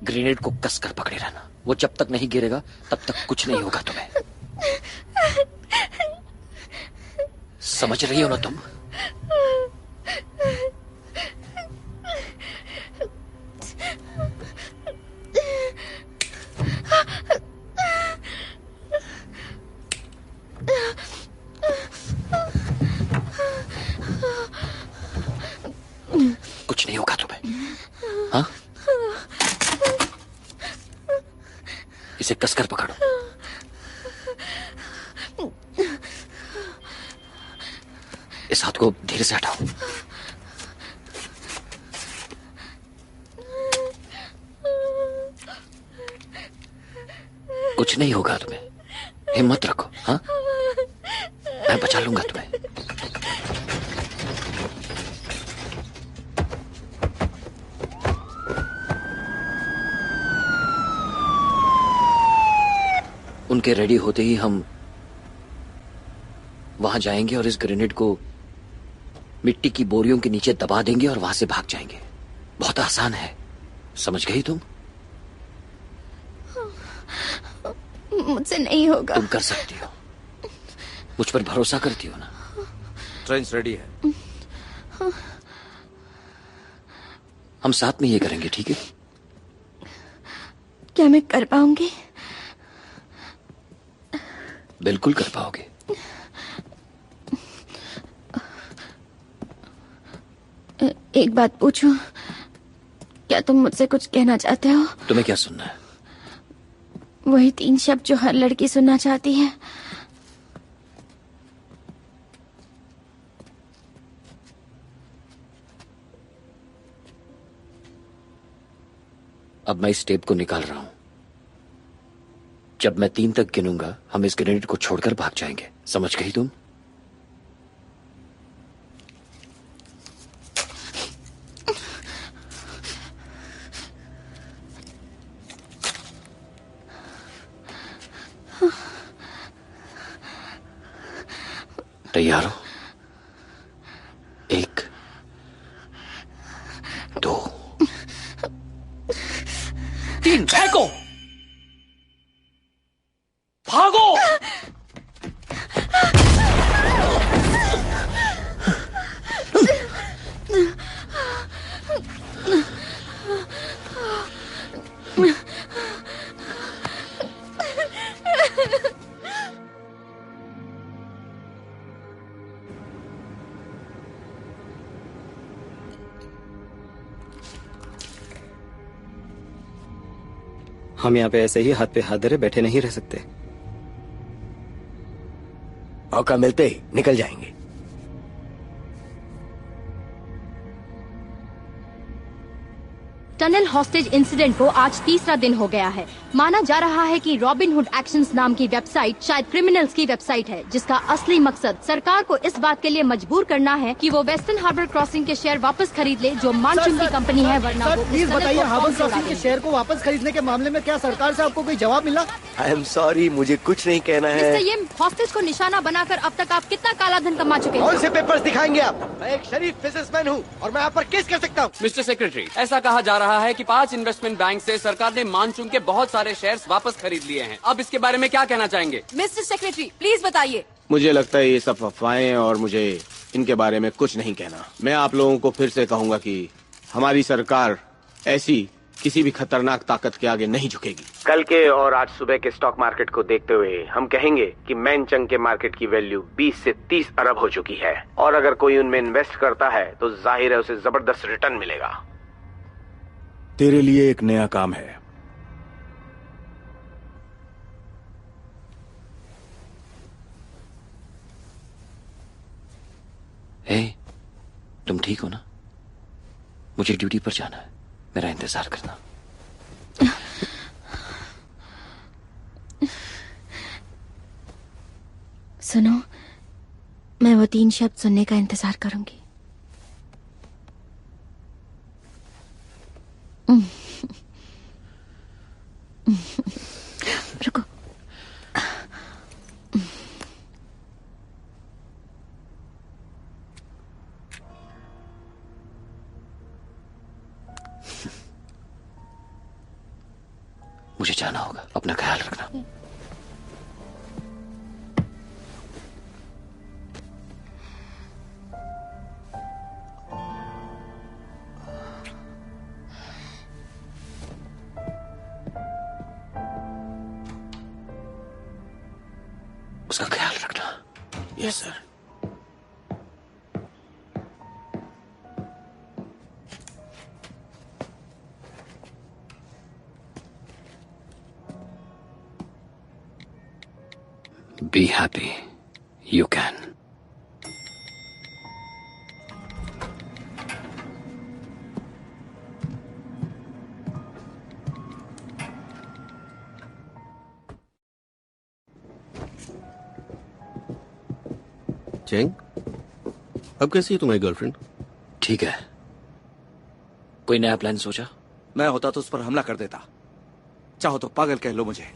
S2: ग्रेनेड को कसकर पकड़े रहना, वो जब तक नहीं गिरेगा तब तक कुछ नहीं होगा तुम्हें। समझ रही हो ना तुम? कुछ नहीं होगा तुम्हें, हाँ? इसे कसकर पकड़ो। इस हाथ को धीरे से हटाओ। कुछ नहीं होगा तुम्हें, हिम्मत रखो, हाँ? मैं बचा लूंगा तुम्हें। उनके रेडी होते ही हम वहां जाएंगे और इस ग्रेनेड को मिट्टी की बोरियों के नीचे दबा देंगे और वहां से भाग जाएंगे। बहुत आसान है, समझ गई तुम?
S8: मुझसे नहीं होगा।
S2: तुम कर सकती हो, मुझ पर भरोसा करती हो ना?
S21: ट्रेंच रेडी है।
S2: हम साथ में ये करेंगे, ठीक है?
S8: क्या मैं कर पाऊंगी?
S2: बिल्कुल कर पाओगे।
S8: एक बात पूछूं? क्या तुम मुझसे कुछ कहना चाहते हो?
S2: तुम्हें क्या सुनना है?
S8: वही 3 शब्द जो हर लड़की सुनना चाहती है।
S2: अब मैं इस टेप को निकाल रहा हूं। जब मैं 3 तक गिनूंगा हम इस ग्रेनेड को छोड़कर भाग जाएंगे। समझ गई तुम? तैयार हो? 1 2
S4: 3 फेंको, भागो।
S6: हम यहाँ पे ऐसे ही हाथ पे हाथ धरे बैठे नहीं रह सकते।
S11: मौका मिलते ही निकल जाएंगे।
S20: टनल हॉस्टेज इंसिडेंट को आज 3रा दिन हो गया है। माना जा रहा है कि रॉबिनहुड एक्शंस नाम की वेबसाइट शायद क्रिमिनल्स की वेबसाइट है, जिसका असली मकसद सरकार को इस बात के लिए मजबूर करना है कि वो वेस्टर्न हार्बर क्रॉसिंग के शेयर वापस खरीद ले, जो मानसून की कंपनी है, वरना वो
S12: प्लीज बताइए, हार्बर क्रॉसिंग के शेयर को वापस खरीदने के मामले में क्या सरकार से आपको कोई जवाब मिला?
S11: आई एम सॉरी, मुझे कुछ नहीं कहना है।
S20: मिस्टर येम, हॉस्टेज को निशाना बनाकर अब तक आप कितना काला धन कमा चुके हैं?
S11: कौन से पेपर्स दिखाएंगे आप? मैं एक शरीफ बिजनेसमैन हूँ और मैं आप पर केस कर सकता हूँ।
S3: मिस्टर सेक्रेटरी, ऐसा कहा जा रहा है कि 5 इन्वेस्टमेंट बैंक से सरकार ने मानसून के बहुत सारे शेयर्स वापस खरीद लिए हैं। अब इसके बारे में क्या कहना चाहेंगे?
S9: मिस्टर सेक्रेटरी प्लीज बताइए।
S15: मुझे लगता है ये सब अफवाहें और मुझे इनके बारे में कुछ नहीं कहना। मैं आप लोगों को फिर से कहूंगा कि हमारी सरकार ऐसी किसी भी खतरनाक ताकत के आगे नहीं झुकेगी। कल के और आज सुबह के स्टॉक मार्केट को देखते हुए हम कहेंगे कि मैनचंग के मार्केट की वैल्यू 20 से 30 अरब हो चुकी है और अगर कोई उनमें इन्वेस्ट करता है तो जाहिर है उसे जबरदस्त रिटर्न मिलेगा।
S7: तेरे लिए एक नया काम है।
S2: तुम ठीक हो ना? मुझे ड्यूटी पर जाना है, मेरा इंतजार करना।
S8: सुनो, मैं वो 3 शब्द सुनने का इंतजार करूंगी। रुको।
S2: मुझे जाना होगा, अपना ख्याल रखना। उसका ख्याल रखना। Yes sir. Be happy. You can.
S15: Cheng, अब कैसी है तुम्हारी गर्लफ्रेंड?
S2: ठीक है। कोई नया प्लान सोचा?
S21: मैं होता तो उस पर हमला कर देता। चाहो तो पागल कह लो मुझे।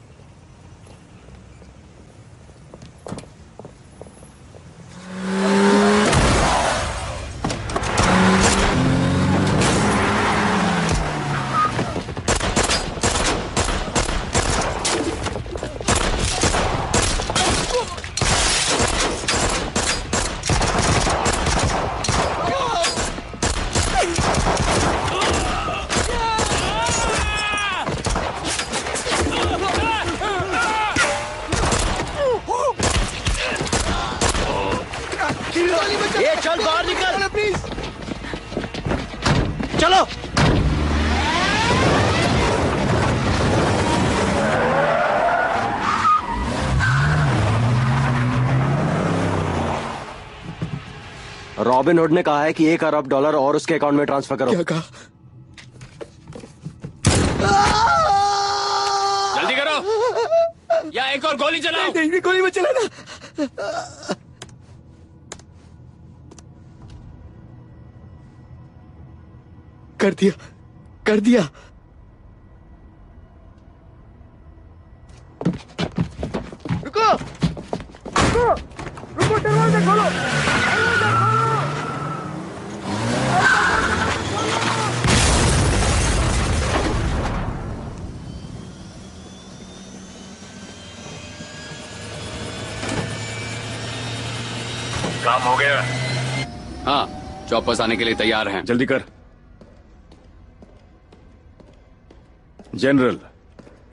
S6: रॉबिन हुड ने कहा है कि $1 अरब और उसके अकाउंट में ट्रांसफर करो।
S7: क्या कहा?
S4: जल्दी करो या एक और गोली चलाओ।
S6: नहीं, गोली मत चलाना। कर दिया, कर दिया। रुको, रुको, रुको, दरवाजा खोलो, दरवाजा खोलो।
S17: काम हो गया?
S3: हाँ, चॉपर्स आने के लिए तैयार हैं।
S7: जल्दी कर। जनरल,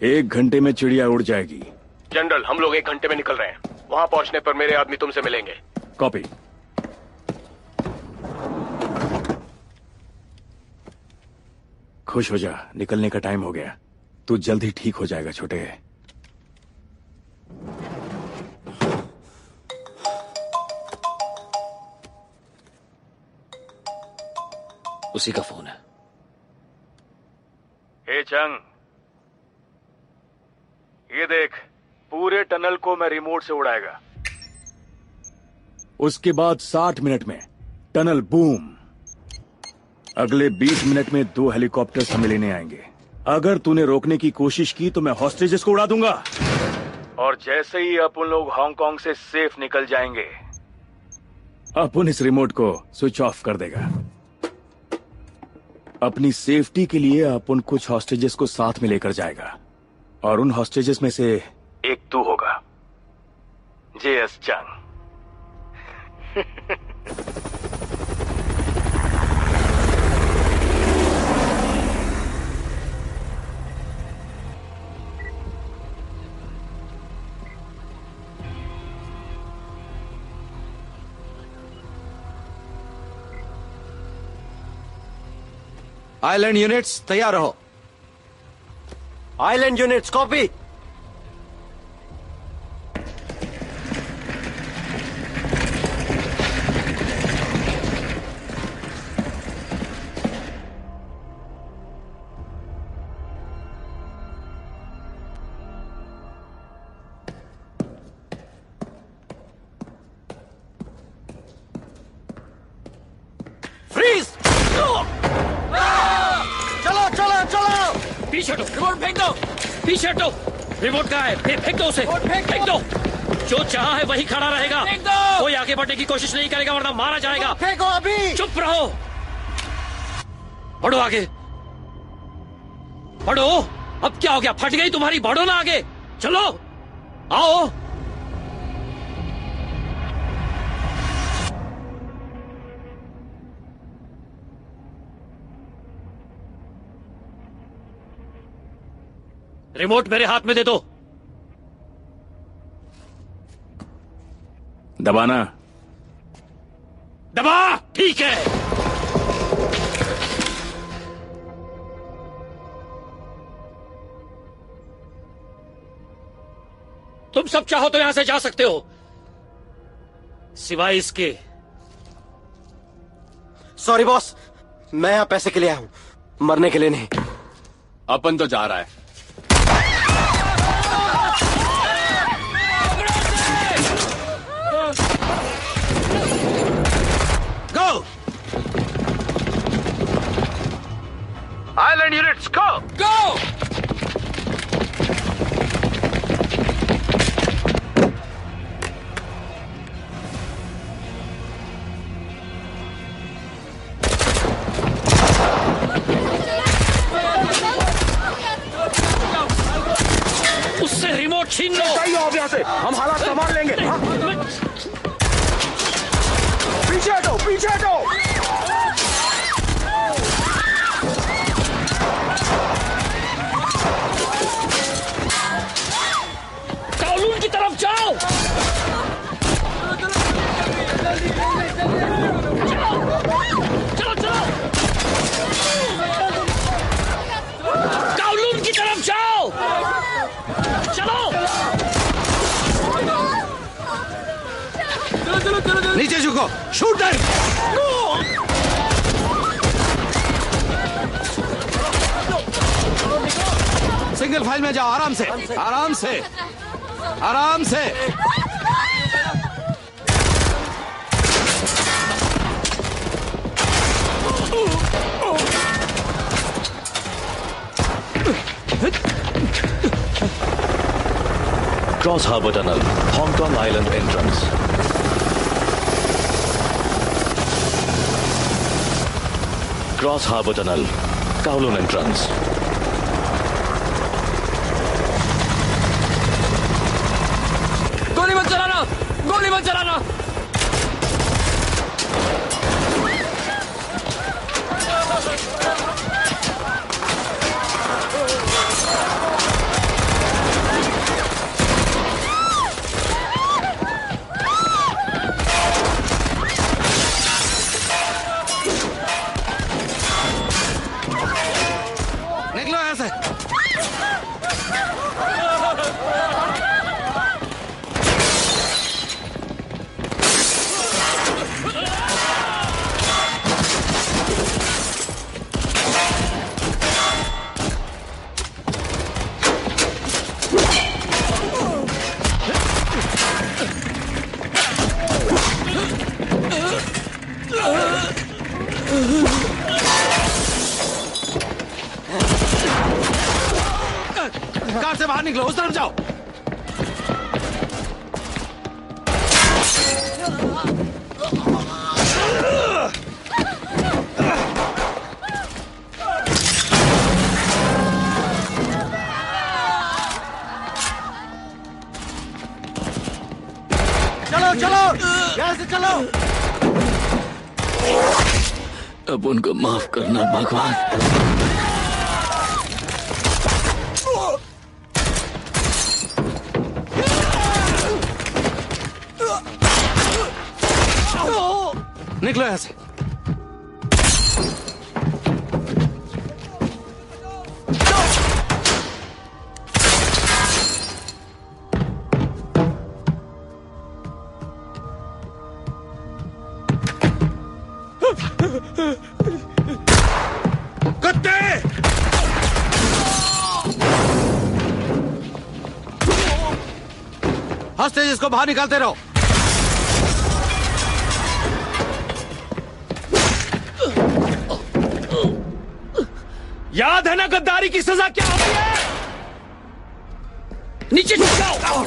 S7: 1 घंटे में चिड़िया उड़ जाएगी।
S14: जनरल, हम लोग 1 घंटे में निकल रहे हैं। वहां पहुंचने पर मेरे आदमी तुमसे मिलेंगे।
S7: कॉपी। खुश हो जा, निकलने का टाइम हो गया। तू जल्द ही ठीक हो जाएगा छोटे।
S2: उसी का फोन है।
S17: हे चंग, ये देख, पूरे टनल को मैं रिमोट से उड़ाएगा।
S7: उसके बाद 60 मिनट में टनल बूम। अगले 20 मिनट में 2 हेलीकॉप्टर्स हमें लेने आएंगे। अगर तूने रोकने की कोशिश की तो मैं हॉस्टेजेस को उड़ा दूंगा।
S17: और जैसे ही अपन लोग हांगकांग से सेफ निकल जाएंगे,
S7: अपन इस रिमोट को स्विच ऑफ कर देगा। अपनी सेफ्टी के लिए अपन कुछ हॉस्टेजेस को साथ में लेकर जाएगा और उन हॉस्टेजेस में से
S17: एक तू होगा, JS चंग।
S6: आइलैंड यूनिट्स तैयार रहो। Island units copy. फ्रीज। चलो चलो चलो।
S4: पीछे हटो, रिमोट फेंक दो। पीछे हटो। रिमोट कहाँ है? फेंक दो उसे। फेंक दो। जो चाहा है वही खड़ा रहेगा। कोई आगे बढ़ने की कोशिश नहीं करेगा वरना मारा जाएगा।
S6: फेंको अभी।
S4: चुप रहो। बढ़ो आगे। बढ़ो। अब क्या हो गया? फट गई तुम्हारी? बढ़ो ना आगे। चलो आओ। रिमोट मेरे हाथ में दे दो।
S7: दबाना।
S4: दबा। ठीक है। तुम सब चाहो तो यहां से जा सकते हो, सिवाय इसके।
S6: सॉरी बॉस, मैं यहां पैसे के लिए आया हूं, मरने के लिए नहीं।
S3: अपन तो जा रहा है।
S4: गो।
S14: आइलैंड यूनिट्स गो।
S4: गो। उससे रिमोट छीन लो।
S6: यहाँ से हम हालात संभाल लेंगे। पीछे हटो, पीछे हटो।
S4: काउलून की तरफ जाओ। चलो चलो। काउलून की तरफ जाओ। चलो
S6: नीचे
S21: अंग्रेजों को शूट देम। सिंगल फाइल में जाओ, आराम से आराम से आराम से।
S16: Cross Harbour Tunnel, Hong Kong Island entrance. Cross Harbour Tunnel, Kowloon entrance.
S3: गोली मत चलाना, गोली मत चलाना।
S21: निकलो यहाँ से। कार से बाहर निकलो, उस तरफ जाओ।
S12: चलो चलो, यहाँ से चलो।
S1: अब उनको माफ करना भगवान।
S21: निकलो यहाँ से। कुत्ते! हंसते जिसको बाहर निकालते रहो।
S4: याद है ना गद्दारी की सजा क्या होती है? नीचे झुक जाओ।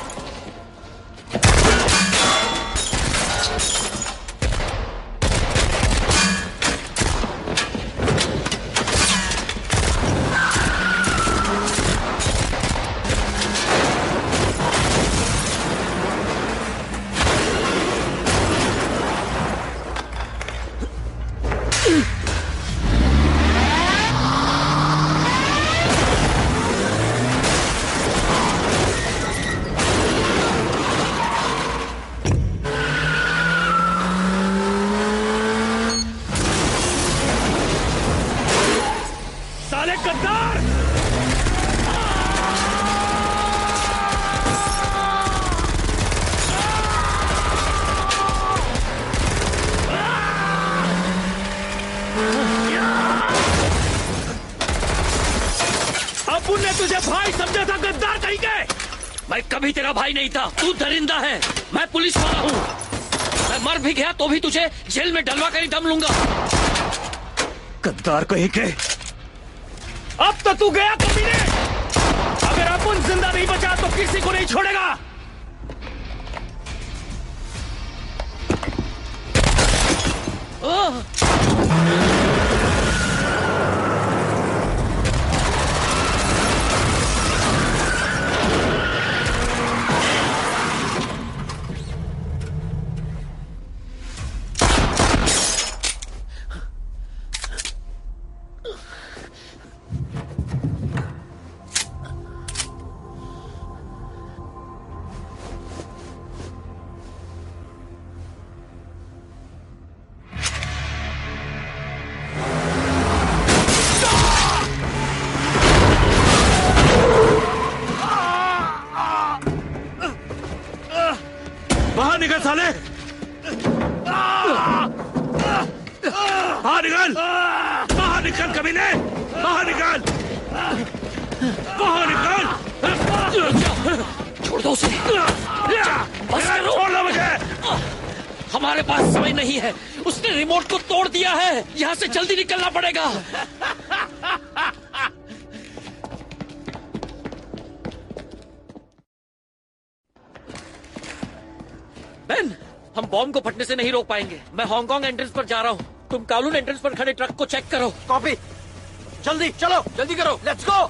S4: ने तुझे भाई समझा था, गद्दार कहीं के। मैं कभी तेरा भाई नहीं था, तू दरिंदा है। मैं पुलिस वाला हूँ। मैं मर भी गया तो भी तुझे जेल में डलवा कर ही दम लूंगा।
S7: गद्दार कहीं के।
S4: अब तो तू गया कमीने। अगर अपन जिंदा नहीं बचा तो किसी को नहीं छोड़ेगा। बाहर निकल साले। कमीने, बाहर निकाल, बाहर निकाल।
S2: छोड़ दो उसे।
S4: बस करो। छोड़ दो मुझे।
S2: हमारे पास समय नहीं है। उसने रिमोट को तोड़ दिया है। यहाँ से जल्दी निकलना पड़ेगा। बेन, हम बॉम्ब को फटने से नहीं रोक पाएंगे। मैं हांगकांग एंट्रेंस पर जा रहा हूँ। तुम काउलून एंट्रेंस पर खड़े ट्रक को चेक करो।
S6: कॉपी। जल्दी चलो,
S2: जल्दी करो।
S6: Let's go.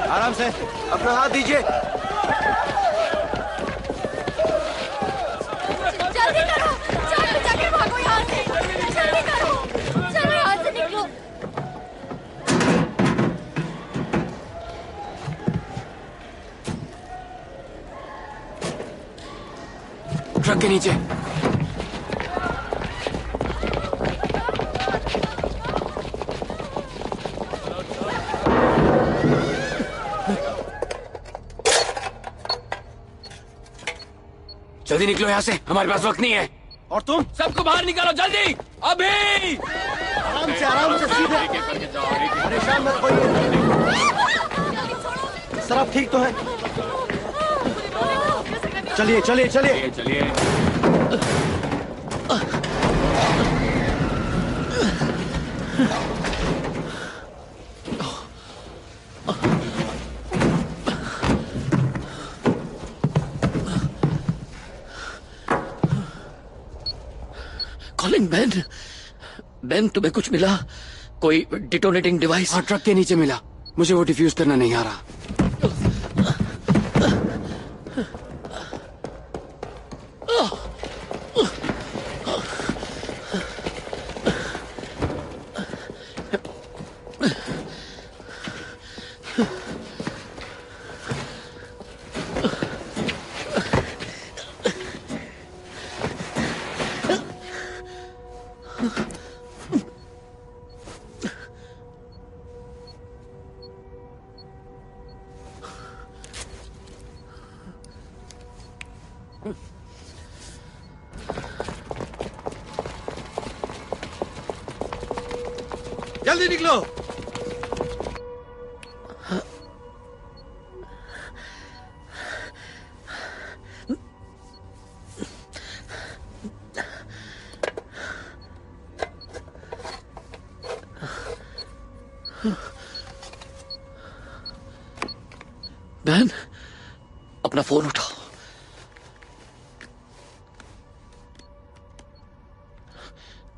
S6: आराम से अपना हाथ दीजिए।
S9: जल्दी करो, जल्दी जाके भागो यहाँ से। जल्दी करो, चलो यहाँ से निकलो।
S3: ट्रक के नीचे। जल्दी निकलो यहाँ से, हमारे पास वक्त नहीं है।
S6: और तुम
S2: सबको बाहर निकालो जल्दी, अभी।
S12: आराम से सीधे। परेशान मत होइए। सर आप ठीक तो हैं? चलिए चलिए चलिए
S10: चलिए।
S2: कॉलिंग बेन, बेन तुम्हें कुछ मिला? कोई डिटोनेटिंग डिवाइस?
S3: हाँ, ट्रक के नीचे मिला। मुझे वो डिफ्यूज करना नहीं आ रहा।
S6: जल्दी निकलो।
S2: बहन, अपना फोन उठाओ।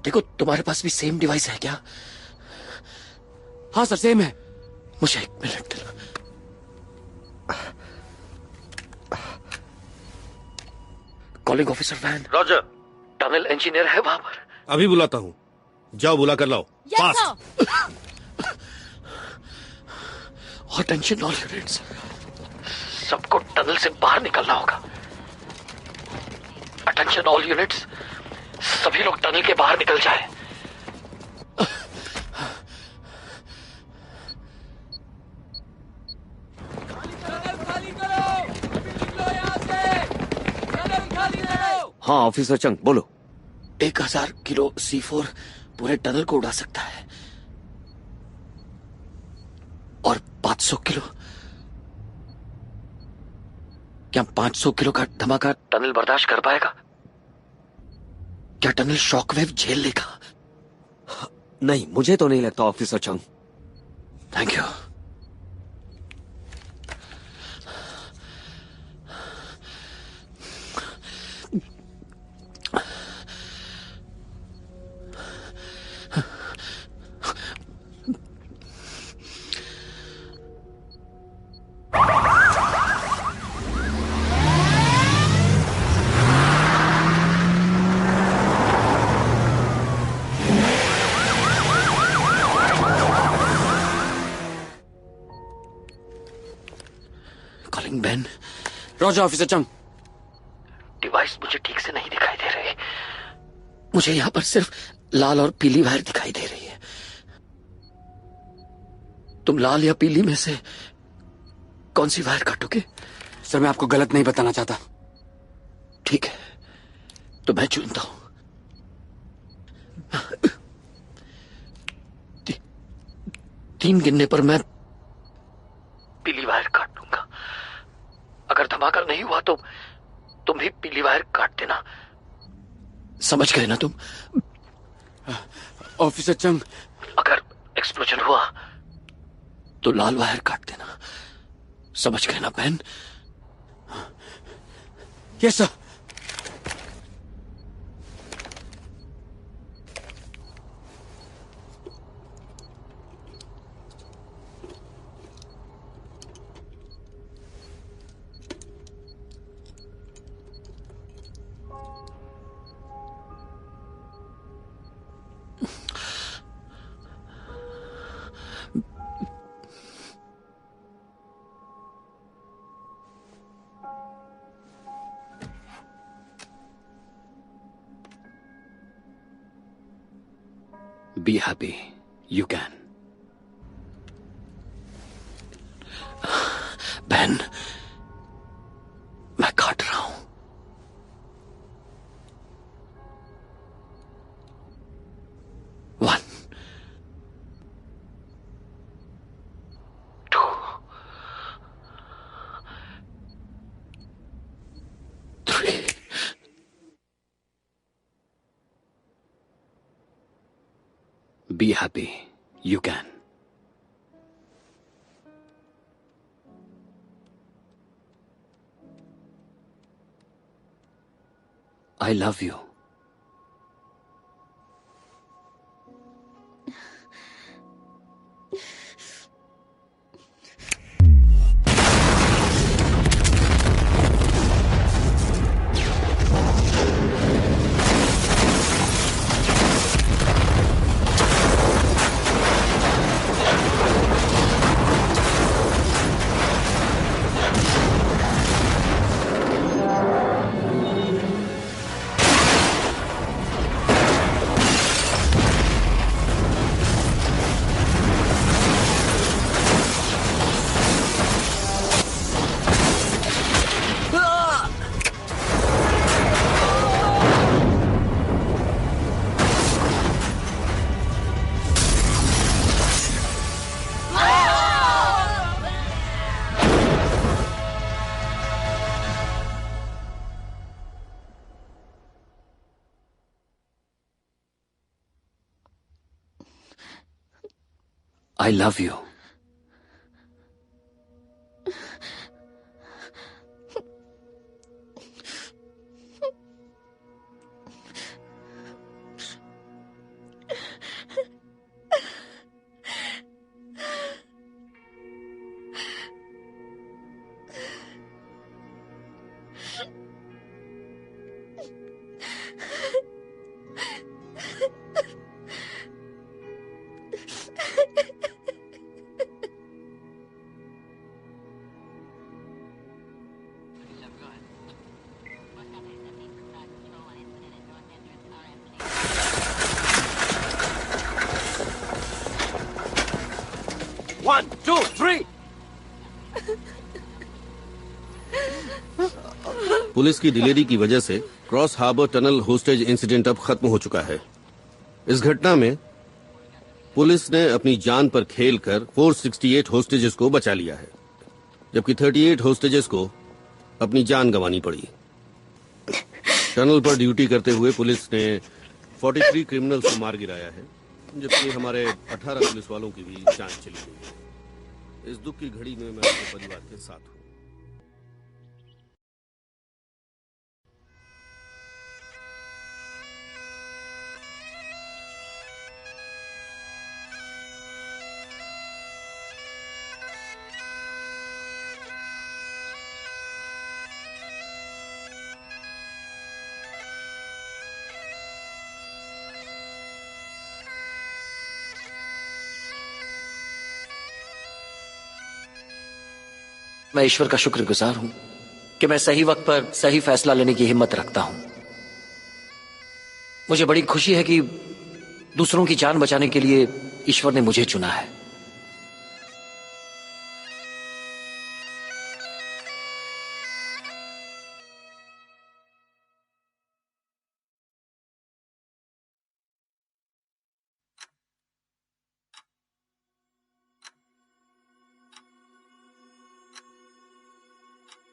S2: देखो, तुम्हारे पास भी सेम डिवाइस है क्या?
S3: हाँ सर, सेम है।
S2: मुझे 1 मिनट देना। Calling officer van.
S5: Roger.
S2: Tunnel engineer है वहां पर?
S15: अभी बुलाता हूँ, जाओ बुला कर लाओ। फास्ट।
S2: अटेंशन ऑल यूनिट्स, सबको टनल से बाहर निकलना होगा। अटेंशन ऑल यूनिट्स, सभी लोग टनल के बाहर निकल जाएं।
S5: हाँ ऑफिसर चंग, बोलो।
S2: 1000 किलो C4 पूरे टनल को उड़ा सकता है, और 500 किलो। क्या 500 किलो का धमाका टनल बर्दाश्त कर पाएगा? क्या टनल शॉकवेव झेल लेगा?
S5: नहीं, मुझे तो नहीं लगता ऑफिसर चंग।
S2: Thank you. Ben.
S3: Roger officer चंग।
S2: डिवाइस मुझे ठीक से नहीं दिखाई दे रही। मुझे यहाँ पर सिर्फ लाल और पीली वायर दिखाई दे रही है। तुम लाल या पीली में से कौन सी वायर काटोगे?
S3: सर मैं आपको गलत नहीं बताना चाहता।
S2: ठीक है, तो मैं चुनता हूं। तीन गिनने पर मैं पीली वायर काट दूंगा। अगर धमाका नहीं हुआ तो तुम भी पीली वायर काट देना। समझ गए ना तुम?
S3: ऑफिसर चंग।
S2: अगर एक्सप्लोजन हुआ तो लाल वायर काट देना। समझ गए ना बहन?
S3: Yes sir.
S2: Be happy. You can. बहन, मैं काट रहा हूं। 1 2 3 Be happy. You can. I love you. I love you.
S6: One, two, three.
S15: Police की दिलेरी की वजह से cross harbour tunnel hostage incident अब खत्म हो चुका है। इस घटना में पुलिस ने अपनी जान पर खेलकर 468 होस्टेजेस को बचा लिया है, जबकि 38 होस्टेजेस को अपनी जान गंवानी पड़ी। टनल पर ड्यूटी करते हुए पुलिस ने 43 क्रिमिनल्स को मार गिराया है, जबकि हमारे 18 पुलिस वालों की भी जान चली गई है। इस दुख की घड़ी में मैं अपने परिवार के साथ हूँ।
S2: मैं ईश्वर का शुक्रगुजार हूं कि मैं सही वक्त पर सही फैसला लेने की हिम्मत रखता हूं। मुझे बड़ी खुशी है कि दूसरों की जान बचाने के लिए ईश्वर ने मुझे चुना है।